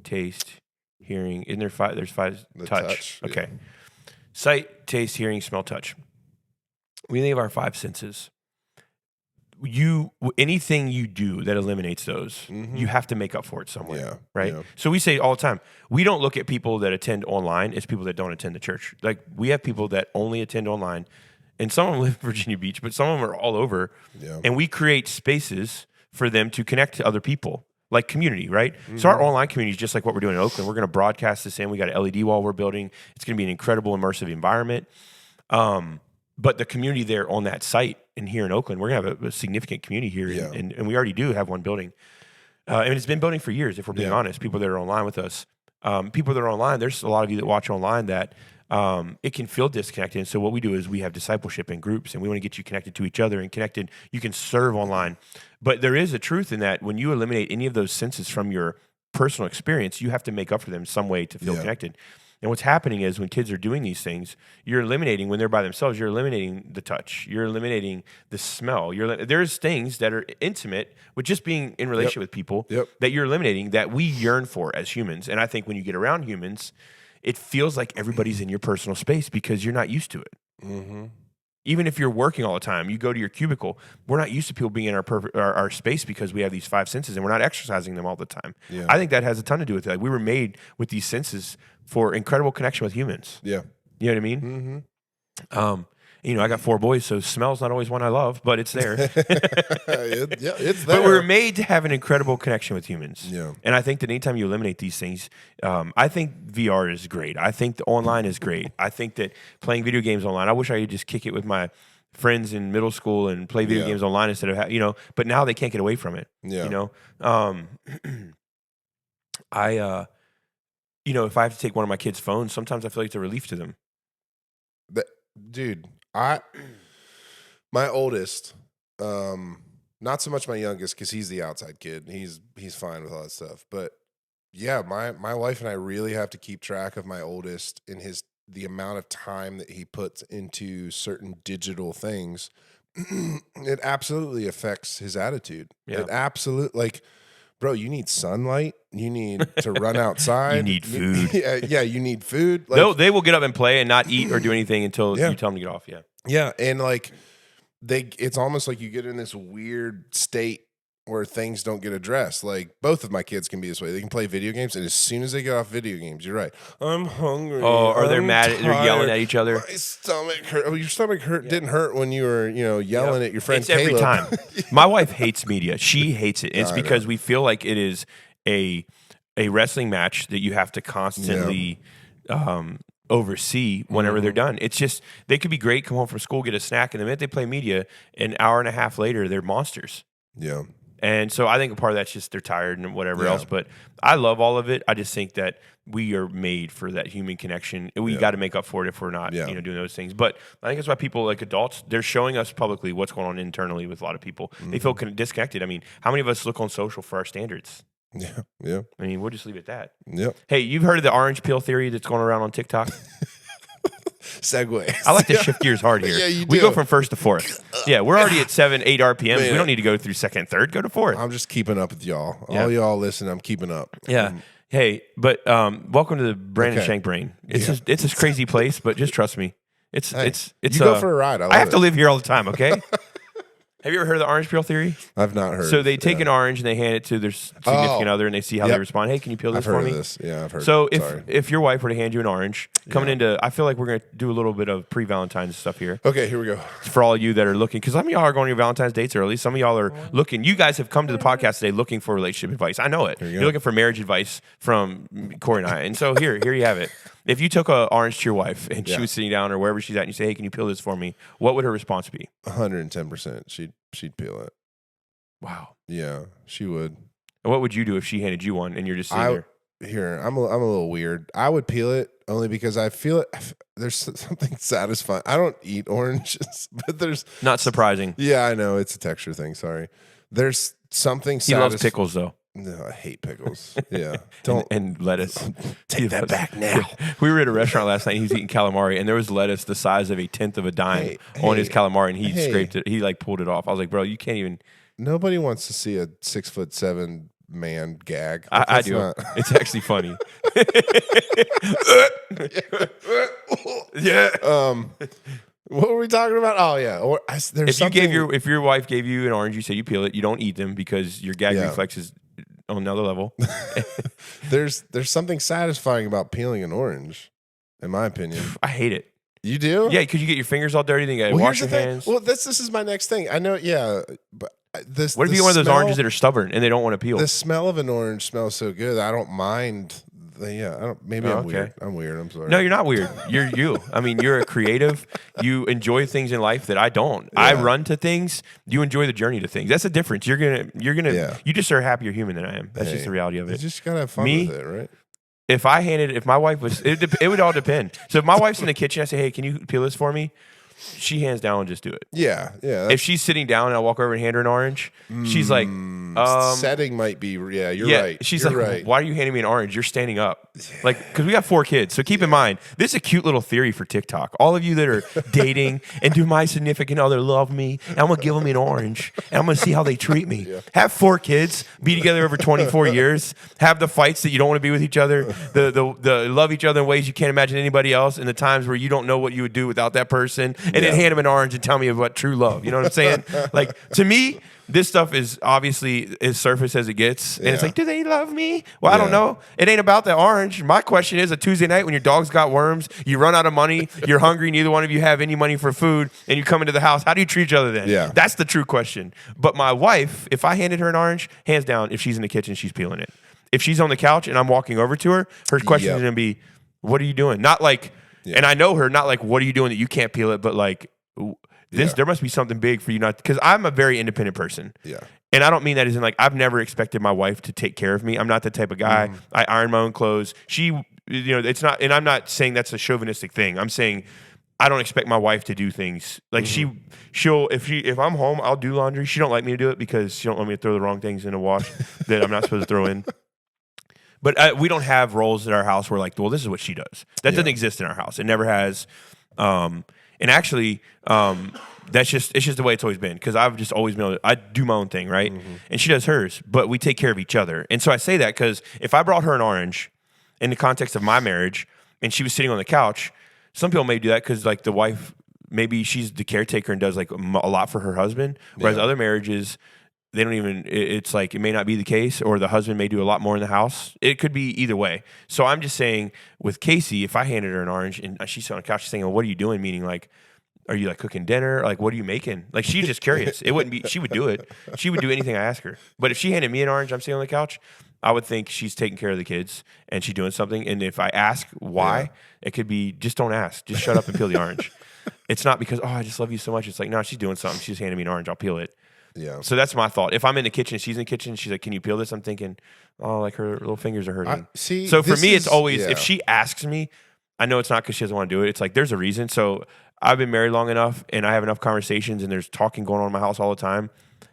taste, hearing. Isn't there 5? There's 5. The touch. touch, Okay. Sight, taste, hearing, smell, touch. When you think of our 5 senses, anything you do that eliminates those, you have to make up for it somewhere. Yeah, right? yeah. So we say all the time, we don't look at people that attend online as people that don't attend the church. Like we have people that only attend online, and some of them live in Virginia Beach, but some of them are all over. Yeah. And we create spaces for them to connect to other people, like community, right? So our online community is just like what we're doing in Oakland. We're going to broadcast this in. We got an LED wall we're building. It's going to be an incredible immersive environment. But the community there on that site and here in Oakland, we're going to have a significant community here. Yeah. And we already do have one building. And it's been building for years, if we're being honest, people that are online with us. People that are online, there's a lot of you that watch online that it can feel disconnected. And so what we do is we have discipleship in groups, and we want to get you connected to each other and connected. You can serve online. But there is a truth in that when you eliminate any of those senses from your personal experience, you have to make up for them in some way to feel connected. And what's happening is when kids are doing these things, you're eliminating, when they're by themselves, you're eliminating the touch. You're eliminating the smell. There's things that are intimate with just being in relationship with people that you're eliminating that we yearn for as humans. And I think when you get around humans, it feels like everybody's in your personal space because you're not used to it. Mm-hmm. Even if you're working all the time, you go to your cubicle, we're not used to people being in our space because we have these 5 senses and we're not exercising them all the time. Yeah. I think that has a ton to do with it. Like we were made with these senses for incredible connection with humans. Yeah. You know what I mean? Mm-hmm. I got 4 boys, so smell's not always one I love, but it's there. It's there. But we're made to have an incredible connection with humans. Yeah. And I think that anytime you eliminate these things, I think VR is great. I think the online is great. I think that playing video games online, I wish I could just kick it with my friends in middle school and play video games online instead of, but now they can't get away from it. Yeah. If I have to take one of my kids' phones, sometimes I feel like it's a relief to them. Dude, my oldest, not so much my youngest because he's the outside kid. He's fine with all that stuff. But yeah, my wife and I really have to keep track of my oldest and the amount of time that he puts into certain digital things. It absolutely affects his attitude. Yeah. It absolutely, bro, you need sunlight. You need to run outside. You need food. You need food. They will get up and play and not eat or do anything until you tell them to get off. Yeah. Yeah, and it's almost like you get in this weird state where things don't get addressed. Like both of my kids can be this way. They can play video games, and as soon as they get off video games, you're right. I'm hungry. Oh, or they're I'm mad. They're yelling tired. at each other. My stomach hurt. Oh, your stomach didn't hurt when you were, yelling at your friend It's every Caleb. time. My wife hates media. She hates it. It's because we feel like it is a wrestling match that you have to constantly oversee whenever they're done. It's just, they could be great, come home from school, get a snack, and the minute they play media, an hour and a half later, they're monsters. Yeah. And so I think a part of that's just they're tired and whatever else. But I love all of it. I just think that we are made for that human connection. We got to make up for it if we're not doing those things. But I think that's why people like adults, they're showing us publicly what's going on internally with a lot of people. They feel disconnected. I mean, how many of us look on social for our standards? Yeah. Yeah. I mean, we'll just leave it at that. Yep. Hey, you've heard of the orange peel theory that's going around on TikTok? Segue. I like to shift gears hard here. Yeah, you We do. go from first to fourth. Yeah, we're already at 7, 8 RPMs. Man. We don't need to go through second and third. Go to fourth. I'm just keeping up with y'all. Yeah. All y'all listen, I'm keeping up. Yeah. Hey, but welcome to the Brandon Shank Brain. It's a crazy place, but just trust me. It's you go for a ride. I have to live here all the time. Okay. Have you ever heard of the orange peel theory? I've not heard. So they take an orange and they hand it to their significant other and they see how they respond. Hey, can you peel this for me? I've heard of this. Yeah, I've heard. So if your wife were to hand you an orange, coming into, I feel like we're going to do a little bit of pre-Valentine's stuff here. Okay, here we go. For all of you that are looking, because some of y'all are going to your Valentine's dates early. Some of y'all are looking. You guys have come to the podcast today looking for relationship advice. I know it. You're looking for marriage advice from Corey and I. And so here you have it. If you took an orange to your wife and she was sitting down or wherever she's at and you say, hey, can you peel this for me? What would her response be? 110%. She'd peel it. Wow. Yeah, she would. And what would you do if she handed you one and you're just sitting there? Here, I'm a little weird. I would peel it only because I feel it. There's something satisfying. I don't eat oranges, but there's not surprising. Yeah, I know it's a texture thing. Sorry. There's something. He loves pickles though. No, I hate pickles. Yeah, don't and lettuce. Take that back now. We were at a restaurant last night. And he was eating calamari, and there was lettuce the size of a tenth of a dime on his calamari, and he scraped it. He like pulled it off. I was like, bro, you can't even. Nobody wants to see a 6'7" man gag. I do. It's actually funny. Yeah. What were we talking about? Oh yeah. If your wife gave you an orange, you say you peel it. You don't eat them because your gag reflex is on another level. There's something satisfying about peeling an orange, in my opinion. I hate it. You do? Yeah, because you get your fingers all dirty. Then you got to wash your hands. Well, this is my next thing. I know. Yeah, but what if you get one of those oranges that are stubborn and they don't want to peel? The smell of an orange smells so good. I don't mind. Maybe I'm weird. I'm weird. I'm sorry. No, you're not weird. You're you. I mean, you're a creative. You enjoy things in life that I don't. Yeah. I run to things. You enjoy the journey to things. That's the difference. You're gonna. You just are a happier human than I am. That's just the reality of it. You just gotta have fun with it, right? If my wife was, it would all depend. So if my wife's in the kitchen, I say, hey, can you peel this for me? She hands down and just do it. Yeah. If she's sitting down and I walk over and hand her an orange, she's like, setting might be, you're right. She's you're like, right. Why are you handing me an orange? You're standing up. Like, because we got 4 kids. So keep in mind, this is a cute little theory for TikTok. All of you that are dating and do my significant other love me, and I'm going to give them an orange, and I'm going to see how they treat me. Yeah. Have 4 kids, be together over 24 years, have the fights that you don't want to be with each other, the love each other in ways you can't imagine anybody else, and the times where you don't know what you would do without that person, and then hand them an orange and tell me about true love. You know what I'm saying? Like, to me, this stuff is obviously as surface as it gets. And it's like, do they love me? Well, I don't know. It ain't about the orange. My question is, a Tuesday night when your dog's got worms, you run out of money, you're hungry, neither one of you have any money for food, and you come into the house, how do you treat each other then? Yeah. That's the true question. But my wife, if I handed her an orange, hands down, if she's in the kitchen, she's peeling it. If she's on the couch and I'm walking over to her, her question is going to be, what are you doing? Not like, and I know her, not like, what are you doing that you can't peel it, but like, there must be something big for you not, because I'm a very independent person. Yeah. And I don't mean that as in like, I've never expected my wife to take care of me. I'm not that type of guy. I iron my own clothes. It's not, and I'm not saying that's a chauvinistic thing. I'm saying I don't expect my wife to do things like she'll if I'm home, I'll do laundry. She don't like me to do it because she don't want me to throw the wrong things in a wash that I'm not supposed to throw in. But we don't have roles at our house where like, well, this is what she does. That doesn't exist in our house. It never has. And actually, it's just the way it's always been because I've just always been I do my own thing, right? And she does hers, but we take care of each other. And so I say that because if I brought her an orange in the context of my marriage and she was sitting on the couch, some people may do that because like the wife, maybe she's the caretaker and does like a lot for her husband, whereas other marriages, they don't even, it's like it may not be the case, or the husband may do a lot more in the house. It could be either way. So I'm just saying with Casey, if I handed her an orange and she's on the couch, she's saying, well, what are you doing? Meaning like, are you like cooking dinner? Like, what are you making? Like, she's just curious. It wouldn't be, she would do it. She would do anything I ask her. But if she handed me an orange, I'm sitting on the couch, I would think she's taking care of the kids and she's doing something. And if I ask why, it could be, just don't ask. Just shut up and peel the orange. It's not because, I just love you so much. It's like, no, she's doing something. She's handing me an orange. I'll peel it. Yeah. So that's my thought. If I'm in the kitchen, she's in the kitchen, she's like, can you peel this? I'm thinking, like her little fingers are hurting. So for me, it's always, if she asks me, I know it's not because she doesn't want to do it. It's like, there's a reason. So I've been married long enough and I have enough conversations and there's talking going on in my house all the time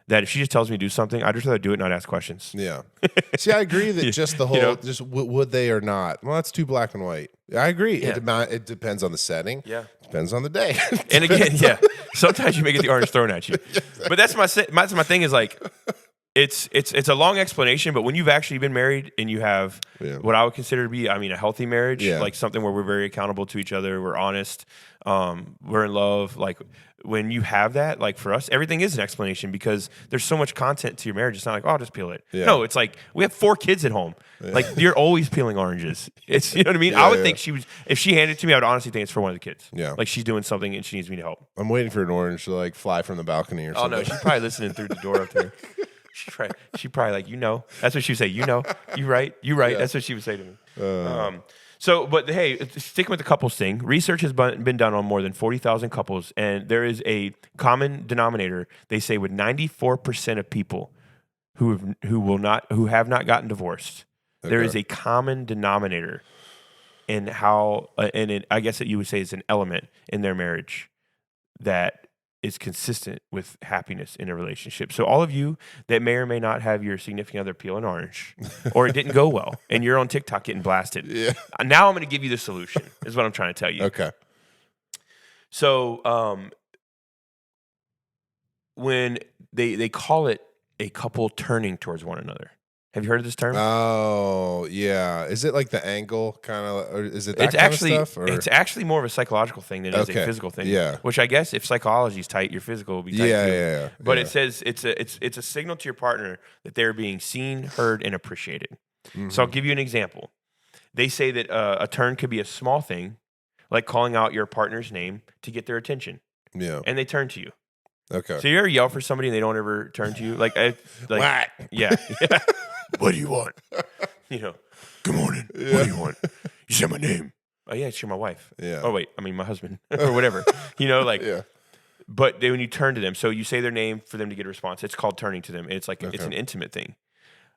that if she just tells me to do something, I'd just rather do it and not ask questions. Yeah. See, I agree that just the whole, would they or not? Well, that's too black and white. I agree. Yeah. It depends on the setting. Yeah. Depends on the day. And again, sometimes you may get the orange thrown at you. But that's my thing is like, It's a long explanation, but when you've actually been married and you have what I would consider to be, a healthy marriage, like something where we're very accountable to each other, we're honest, we're in love. Like when you have that, like for us, everything is an explanation because there's so much content to your marriage. It's not like, oh, I'll just peel it. Yeah. No, it's like we have 4 kids at home. Yeah. Like you're always peeling oranges. It's you know what I mean. I would think if she handed it to me, I would honestly think it's for one of the kids. Yeah, like she's doing something and she needs me to help. I'm waiting for an orange to like fly from the balcony or something. Oh no, she's probably listening through the door up there. She probably like, that's what she would say. You right. Yeah. That's what she would say to me. But hey, sticking with the couples thing, research has been done on more than 40,000 couples, and there is a common denominator. They say with 94% of people who have not gotten divorced, there is a common denominator in how, I guess that you would say is an element in their marriage that is consistent with happiness in a relationship. So all of you that may or may not have your significant other peel an orange or it didn't go well and you're on TikTok getting blasted. Yeah. Now I'm going to give you the solution is what I'm trying to tell you. Okay. So when they call it a couple turning towards one another. Have you heard of this term? Oh, yeah. Is it like the angle kind of, or is it that kind of stuff? Or? It's actually more of a psychological thing than it is a physical thing. Yeah. Which I guess if psychology's tight, your physical will be tight too. Yeah. But it says it's a signal to your partner that they're being seen, heard, and appreciated. Mm-hmm. So I'll give you an example. They say that a turn could be a small thing, like calling out your partner's name to get their attention. Yeah. And they turn to you. Okay. So you ever yell for somebody and they don't ever turn to you? Yeah. What do you want? Good morning. Yeah. What do you want? You said my name. Oh, yeah, you're my wife. Yeah. Oh, wait, my husband or whatever. Yeah. But when you turn to them, so you say their name for them to get a response. It's called turning to them. It's like it's an intimate thing.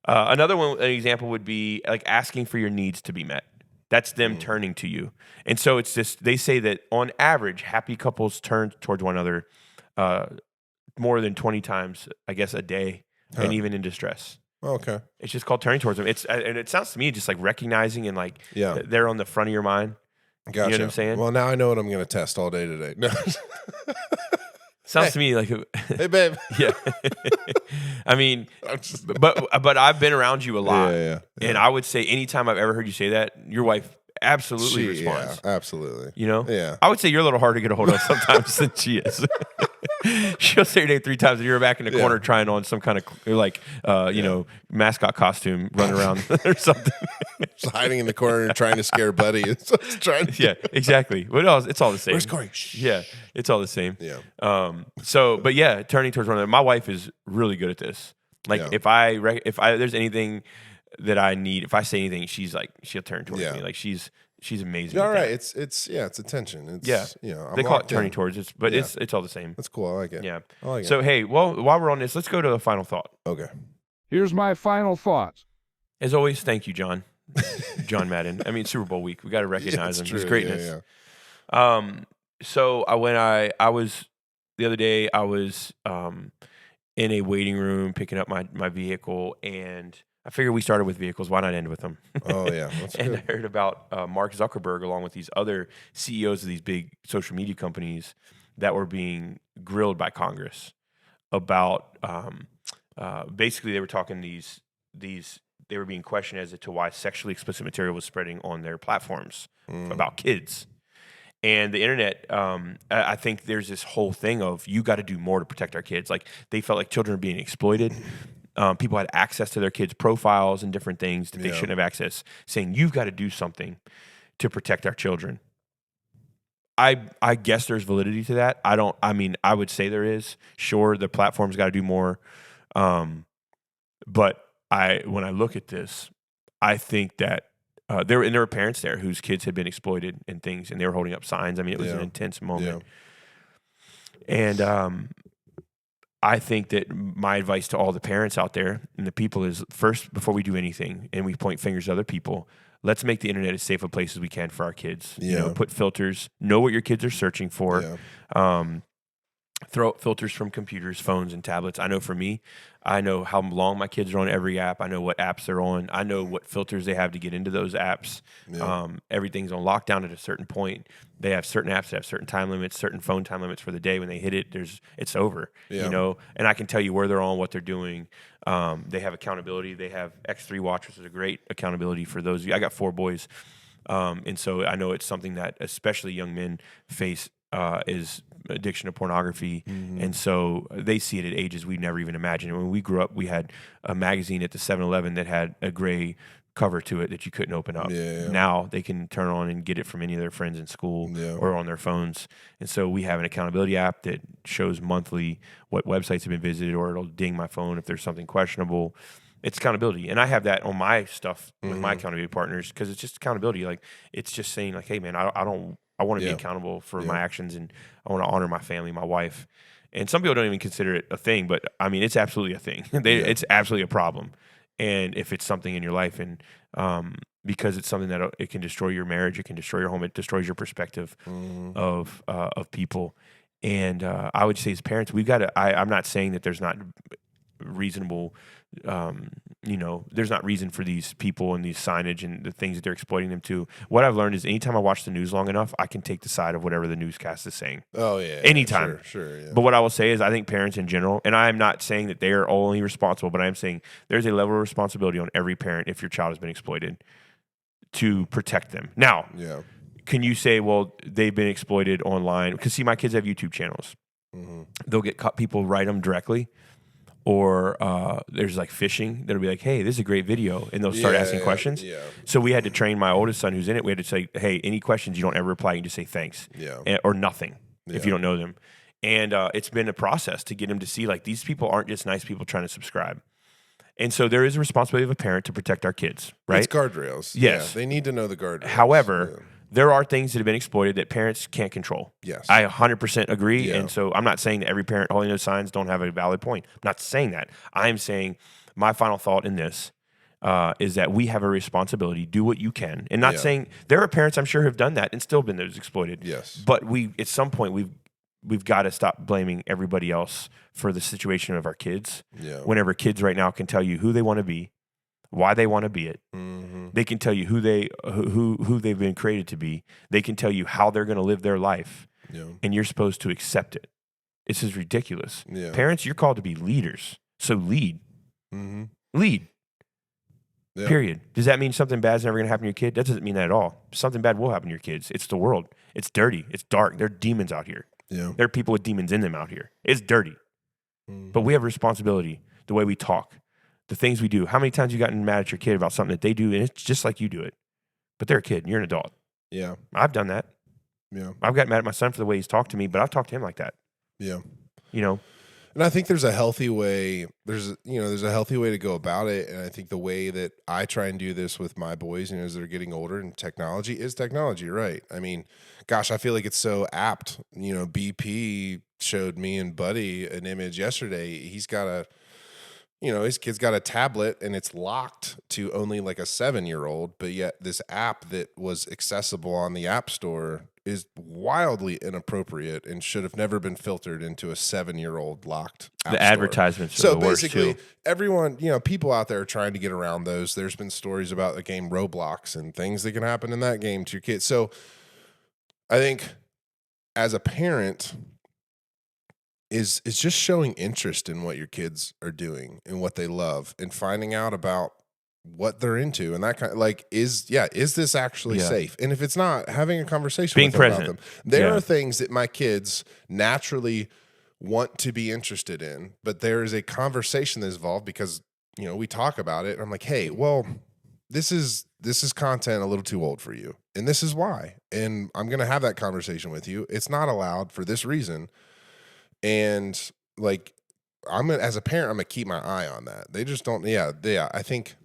Another one, an example would be like asking for your needs to be met. That's them turning to you. And so it's just, they say that on average, happy couples turn towards one another more than 20 times, I guess, a day, and even in distress. Oh, okay. It's just called turning towards them. And it sounds to me just like recognizing and like they're on the front of your mind. Gotcha. You know what I'm saying? Well, now I know what I'm going to test all day today. No. Sounds to me like hey, babe. Yeah. But I've been around you a lot. Yeah. And I would say anytime I've ever heard you say that, your wife absolutely responds. Yeah, absolutely. Yeah. I would say you're a little hard to get a hold of sometimes than she is. She'll say your name 3 times and you're back in the corner trying on some kind of mascot costume running around or something. Just hiding in the corner and trying to scare Buddy. Yeah, exactly. What else? It's all the same. Where's Corey? Yeah, it's all the same. Yeah. But turning towards one another. My wife is really good at this. Like if there's anything that I need, if I say anything, she'll turn towards me. Like she's amazing. All right, it's attention. It's, they call it turning towards it, but it's all the same. That's cool. I like it. Yeah. I like it. So hey, while we're on this, let's go to a final thought. Okay. Here's my final thought. As always, thank you, John. John Madden. Super Bowl week. We got to recognize him. His greatness. Yeah. So I was the other day, I was in a waiting room picking up my vehicle, and I figured we started with vehicles. Why not end with them? Oh, yeah. That's and good. I heard about Mark Zuckerberg along with these other CEOs of these big social media companies that were being grilled by Congress about basically they were talking they were being questioned as to why sexually explicit material was spreading on their platforms about kids. And the internet, I think there's this whole thing of you got to do more to protect our kids. Like they felt like children are being exploited. People had access to their kids' profiles and different things that they shouldn't have access, saying you've got to do something to protect our children. I guess there's validity to that. I would say there is. Sure, the platform's got to do more. But when I look at this, I think that there were parents there whose kids had been exploited and things, and they were holding up signs. It was an intense moment. Yeah. And I think that my advice to all the parents out there and the people is first, before we do anything and we point fingers at other people, let's make the internet as safe a place as we can for our kids. Put filters, know what your kids are searching for. throw up filters from computers, phones, and tablets. I know for me, I know how long my kids are on every app. I know what apps they're on. I know what filters they have to get into those apps. Yeah. Everything's on lockdown at a certain point. They have certain apps that have certain time limits, certain phone time limits for the day. When they hit it, it's over. Yeah. You know, and I can tell you where they're on, what they're doing. They have accountability. They have X3 Watch, which is a great accountability for those of you. I got 4 boys, and so I know it's something that especially young men face. Is addiction to pornography, and so they see it at ages we never even imagined. When we grew up, we had a magazine at the 7-Eleven that had a gray cover to it that you couldn't open up. Yeah. Now they can turn on and get it from any of their friends in school or on their phones. And so we have an accountability app that shows monthly what websites have been visited, or it'll ding my phone if there's something questionable. It's accountability. And I have that on my stuff with my accountability partners, because it's just accountability. Like, it's just saying, like, hey, man, I want to be accountable for my actions, and I want to honor my family, my wife. And some people don't even consider it a thing, but I mean, it's absolutely a thing. It's absolutely a problem. And if it's something in your life, and because it's something that it can destroy your marriage, it can destroy your home, it destroys your perspective of people. And I would say, as parents, we've got to. I'm not saying that there's not reasonable. There's not reason for these people and these signage and the things that they're exploiting them to. What I've learned is anytime I watch the news long enough, I can take the side of whatever the newscast is saying. Oh, yeah. Anytime. Sure. Yeah. But what I will say is, I think parents in general, and I am not saying that they are only responsible, but I am saying there's a level of responsibility on every parent if your child has been exploited to protect them. Now, can you say, well, they've been exploited online? Because, see, my kids have YouTube channels. They'll get people write them directly. Or there's like phishing that'll be like, hey, this is a great video, and they'll start asking questions. Yeah. So we had to train my oldest son who's in it. We had to say, hey, any questions, you don't ever reply. You can just say thanks or nothing if you don't know them. And it's been a process to get him to see, like, these people aren't just nice people trying to subscribe. And so there is a responsibility of a parent to protect our kids, right? It's guardrails. Yes. Yeah, they need to know the guardrails. However, there are things that have been exploited that parents can't control. Yes. I 100% agree. And so I'm not saying that every parent holding those signs don't have a valid point. I'm not saying that. I'm saying my final thought in this is that we have a responsibility. Do what you can. And not saying there are parents, I'm sure, who have done that and still been those exploited. Yes. But at some point, we've got to stop blaming everybody else for the situation of our kids. Yeah. Whenever kids right now can tell you who they want to be, why they want to be it. They can tell you who they've been created to be. They can tell you how they're going to live their life, and you're supposed to accept it. This is ridiculous. Parents, you're called to be leaders, so lead. Lead. Period. Does that mean something bad's never going to happen to your kid? That doesn't mean that at all. Something bad will happen to your kids. It's the world. It's dirty. It's dark. There are demons out here. There are people with demons in them out here. It's dirty. But we have a responsibility, the way we talk, the things we do. How many times you gotten mad at your kid about something that they do, and it's just like you do it, but they're a kid and you're an adult. Yeah. I've done that. Yeah. I've gotten mad at my son for the way he's talked to me, but I've talked to him like that. Yeah. And I think there's a healthy way. There's a healthy way to go about it. And I think the way that I try and do this with my boys, as they're getting older, and technology is technology, right? I mean, gosh, I feel like it's so apt. BP showed me and Buddy an image yesterday. He's got his kid's got a tablet and it's locked to only like a 7-year-old, but yet this app that was accessible on the App Store is wildly inappropriate and should have never been filtered into a 7-year-old locked app the store. Advertisements So are the worst basically, too. everyone, people out there are trying to get around those. There's been stories about the game Roblox and things that can happen in that game to your kids. So I think as a parent, is just showing interest in what your kids are doing and what they love, and finding out about what they're into, and that kind of is this actually safe? And if it's not, having a conversation Being with them present. about them. There are things that my kids naturally want to be interested in, but there is a conversation that's involved because we talk about it. And I'm like, hey, well, this is content a little too old for you, and this is why. And I'm going to have that conversation with you. It's not allowed for this reason. And as a parent, I'm gonna keep my eye on that. They just don't. I think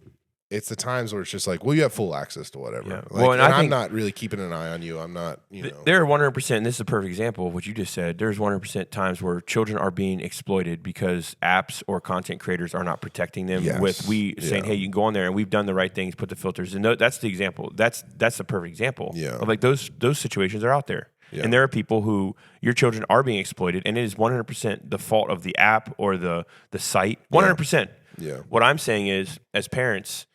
it's the times where it's just like, well, you have full access to whatever. Yeah. And I'm not really keeping an eye on you. I'm not. There are 100%. And this is a perfect example of what you just said. There's 100% times where children are being exploited because apps or content creators are not protecting them saying, hey, you can go on there and we've done the right things, put the filters. And that's the example. That's the perfect example. Yeah. Of those situations are out there. And there are people who your children are being exploited, and it is 100% the fault of the app or the site. 100%. Yeah. What I'm saying is, as parents,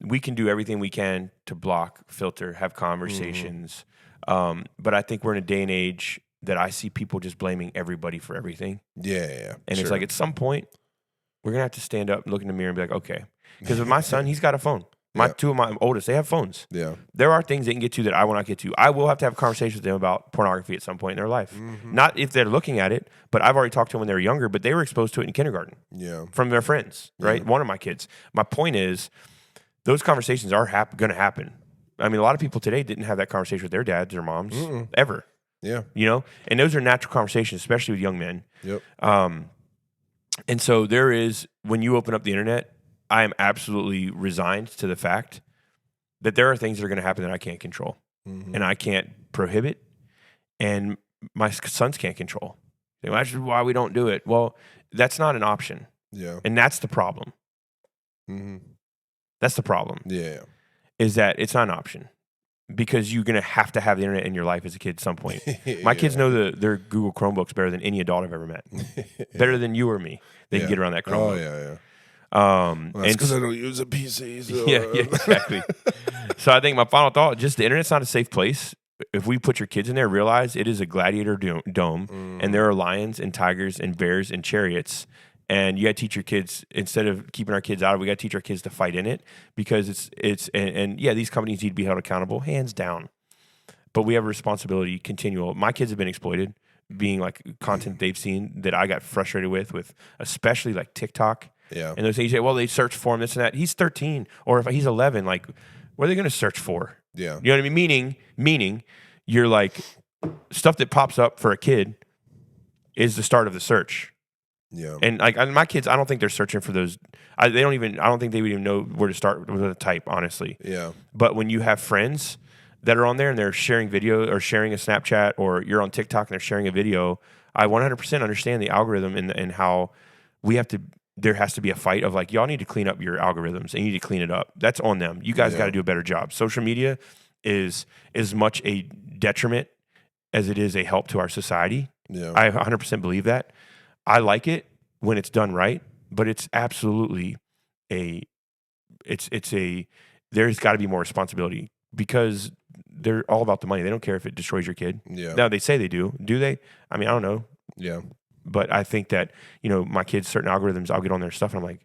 we can do everything we can to block, filter, have conversations. But I think we're in a day and age that I see people just blaming everybody for everything. Yeah. And it's like at some point, we're going to have to stand up and look in the mirror and be like, okay. Because with my son, he's got a phone. Two of my oldest, they have phones. Yeah. There are things they can get to that I will not get to. I will have to have conversations with them about pornography at some point in their life. Not if they're looking at it, but I've already talked to them when they were younger, but they were exposed to it in kindergarten. Yeah. From their friends, right? One of my kids. My point is, those conversations are going to happen. I mean, a lot of people today didn't have that conversation with their dads or moms ever. Yeah. And those are natural conversations, especially with young men. Yep. And so there is, when you open up the internet, I am absolutely resigned to the fact that there are things that are going to happen that I can't control and I can't prohibit and my sons can't control. That's why we don't do it. Well, that's not an option. Yeah. And that's the problem. That's the problem. Yeah. Is that it's not an option because you're going to have the internet in your life as a kid at some point. My kids know their Google Chromebooks better than any adult I've ever met. Better than you or me. They can get around that Chromebook. Oh, yeah. That's because I don't use a PC. So, yeah, exactly. So I think my final thought, just the internet's not a safe place. If we put your kids in there, realize it is a gladiator dome, and there are lions and tigers and bears and chariots. And you got to teach your kids, instead of keeping our kids out of it, we got to teach our kids to fight in it because and these companies need to be held accountable, hands down. But we have a responsibility continual. My kids have been exploited, being like content they've seen that I got frustrated with especially like TikTok. Yeah. And those things, you say, well, they search for him, this and that. He's 13, or if he's 11, like, what are they going to search for? Yeah. You know what I mean? Meaning, you're like, stuff that pops up for a kid is the start of the search. Yeah. And like my kids, I don't think they're searching for those. I don't think they would even know where to start with a type, honestly. Yeah. But when you have friends that are on there and they're sharing video or sharing a Snapchat, or you're on TikTok and they're sharing a video, I 100% understand the algorithm and how there has to be a fight of like, y'all need to clean up your algorithms and you need to clean it up. That's on them. You guys got to do a better job. Social media is as much a detriment as it is a help to our society. Yeah. I 100% believe that. I like it when it's done right, but it's absolutely there's got to be more responsibility because they're all about the money. They don't care if it destroys your kid. Yeah. Now they say they do. Do they? I mean, I don't know. Yeah. But I think that, my kids, certain algorithms, I'll get on their stuff and I'm like,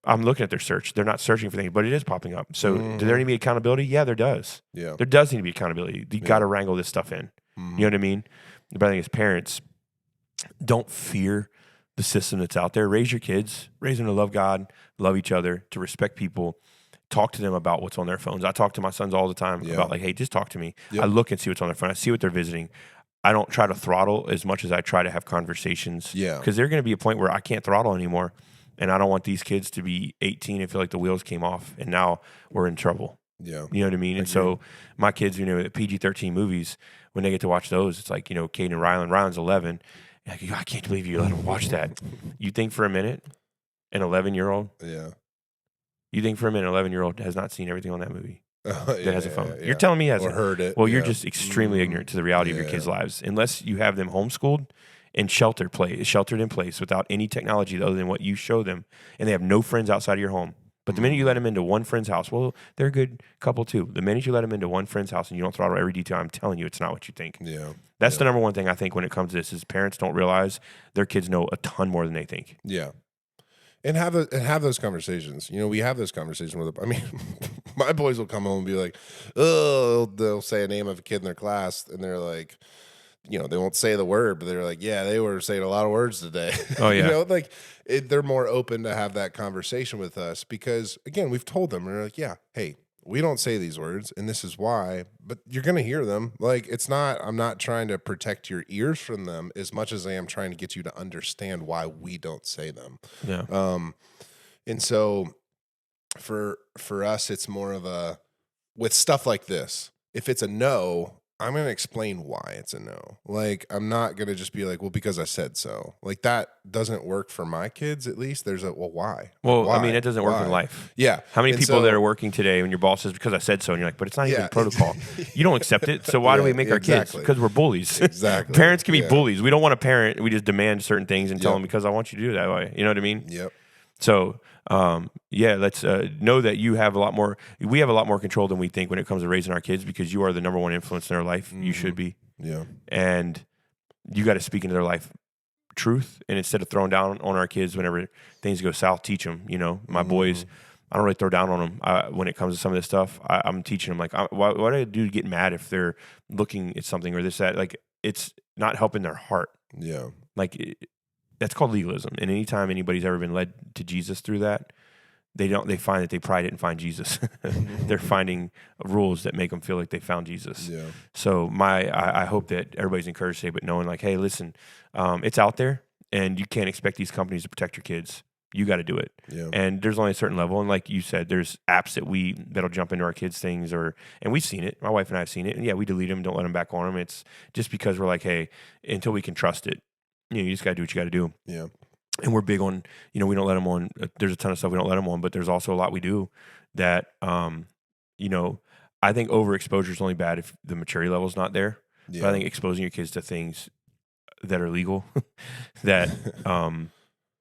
I'm looking at their search. They're not searching for things, but it is popping up. So do there need to be accountability? Yeah, there does. Yeah. There does need to be accountability. You got to wrangle this stuff in. You know what I mean? But I think as parents, don't fear the system that's out there. Raise your kids. Raise them to love God, love each other, to respect people. Talk to them about what's on their phones. I talk to my sons all the time about like, hey, just talk to me. Yep. I look and see what's on their phone. I see what they're visiting. I don't try to throttle as much as I try to have conversations. Yeah. Because there's going to be a point where I can't throttle anymore. And I don't want these kids to be 18 and feel like the wheels came off and now we're in trouble. Yeah. You know what I mean? And so my kids, the PG-13 movies, when they get to watch those, it's like, Caden and Rylan. Rylan's 11. Like, I can't believe you let him watch that. You think for a minute an 11-year-old? Yeah. You think for a minute an 11-year-old has not seen everything on that movie? That has a phone. Yeah. You're telling me he hasn't. Or heard it. Well, you're just extremely ignorant to the reality of your kids' lives. Unless you have them homeschooled and sheltered in place without any technology other than what you show them, and they have no friends outside of your home. But the minute you let them into one friend's house, well, they're a good couple too. The minute you let them into one friend's house and you don't throttle every detail, I'm telling you, it's not what you think. Yeah. That's the number one thing I think when it comes to this is parents don't realize their kids know a ton more than they think. Yeah. And have those conversations. We have those conversations with them. I mean, my boys will come home and be like, oh, they'll say a name of a kid in their class, and they're like, they won't say the word, but they're like, yeah, they were saying a lot of words today. Oh, yeah. They're more open to have that conversation with us because, again, we've told them, we're like, yeah, hey, we don't say these words, and this is why, but you're going to hear them. Like, I'm not trying to protect your ears from them as much as I am trying to get you to understand why we don't say them. Yeah. And so for us, it's more of with stuff like this, if it's a no, I'm going to explain why it's a no. Like, I'm not going to just be like, well, because I said so. Like, that doesn't work for my kids, at least. There's a, well, why? Well, why? I mean, it doesn't work in life. Yeah. How many And people so, that are working today when your boss says, because I said so, and you're like, but it's not even Yeah, protocol. You don't accept it. So why do we make our kids? exactly. Because we're bullies. Exactly. Parents can be Yeah. bullies. We don't want a parent. We just demand certain things and tell Yep. them because I want you to do it that way. You know what I mean? Yep. So, let's know that you have a lot more. We have a lot more control than we think when it comes to raising our kids because you are the number one influence in their life. You should be. Yeah. And you got to speak into their life truth. And instead of throwing down on our kids whenever things go south, teach them. You know, my boys, I don't really throw down on them when it comes to some of this stuff. I'm teaching them, like, why do I do to get mad if they're looking at something or this, that? Like, it's not helping their heart. Yeah. Like, that's called legalism. And anytime anybody's ever been led to Jesus through that, they find that they probably didn't find Jesus. They're finding rules that make them feel like they found Jesus. Yeah. So I hope that everybody's encouraged today, but knowing like, hey, listen, it's out there and you can't expect these companies to protect your kids. You got to do it. Yeah. And there's only a certain level. And like you said, there's apps that'll jump into our kids' things and we've seen it. My wife and I have seen it. And yeah, we delete them, don't let them back on them. It's just because we're like, hey, until we can trust it, you just got to do what you got to do. Yeah. And we're big on, we don't let them on. There's a ton of stuff we don't let them on, but there's also a lot we do that, I think overexposure is only bad if the maturity level is not there. Yeah. But I think exposing your kids to things that are legal, that,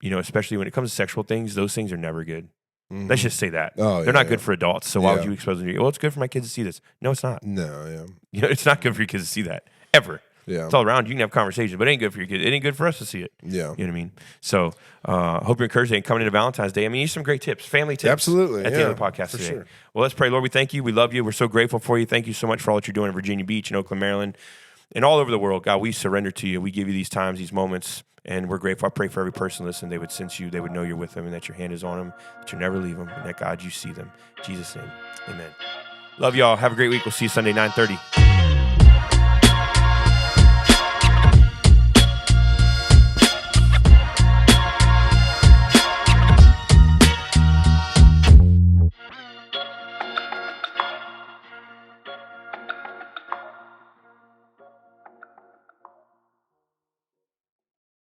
especially when it comes to sexual things, those things are never good. Mm-hmm. Let's just say that. Oh, They're not good for adults. So why would Yeah. you expose them to? Well, it's good for my kids to see this. No, it's not. No, yeah. It's not good for your kids to see that ever. Yeah. It's all around. You can have conversations, but it ain't good for your kids. It ain't good for us to see it. Yeah. You know what I mean? So hope you're encouraged and coming into Valentine's Day. I mean, you some great tips, family tips. Absolutely. At the end of the podcast for today. Sure. Well, let's pray. Lord, we thank you. We love you. We're so grateful for you. Thank you so much for all that you're doing in Virginia Beach and Oakland, Maryland, and all over the world. God, we surrender to you. We give you these times, these moments, and we're grateful. I pray for every person listening. They would sense you. They would know you're with them and that your hand is on them, that you'll never leave them, and that, God, you see them. In Jesus' name, amen. Love y'all. Have a great week. We'll see you Sunday, 9:30.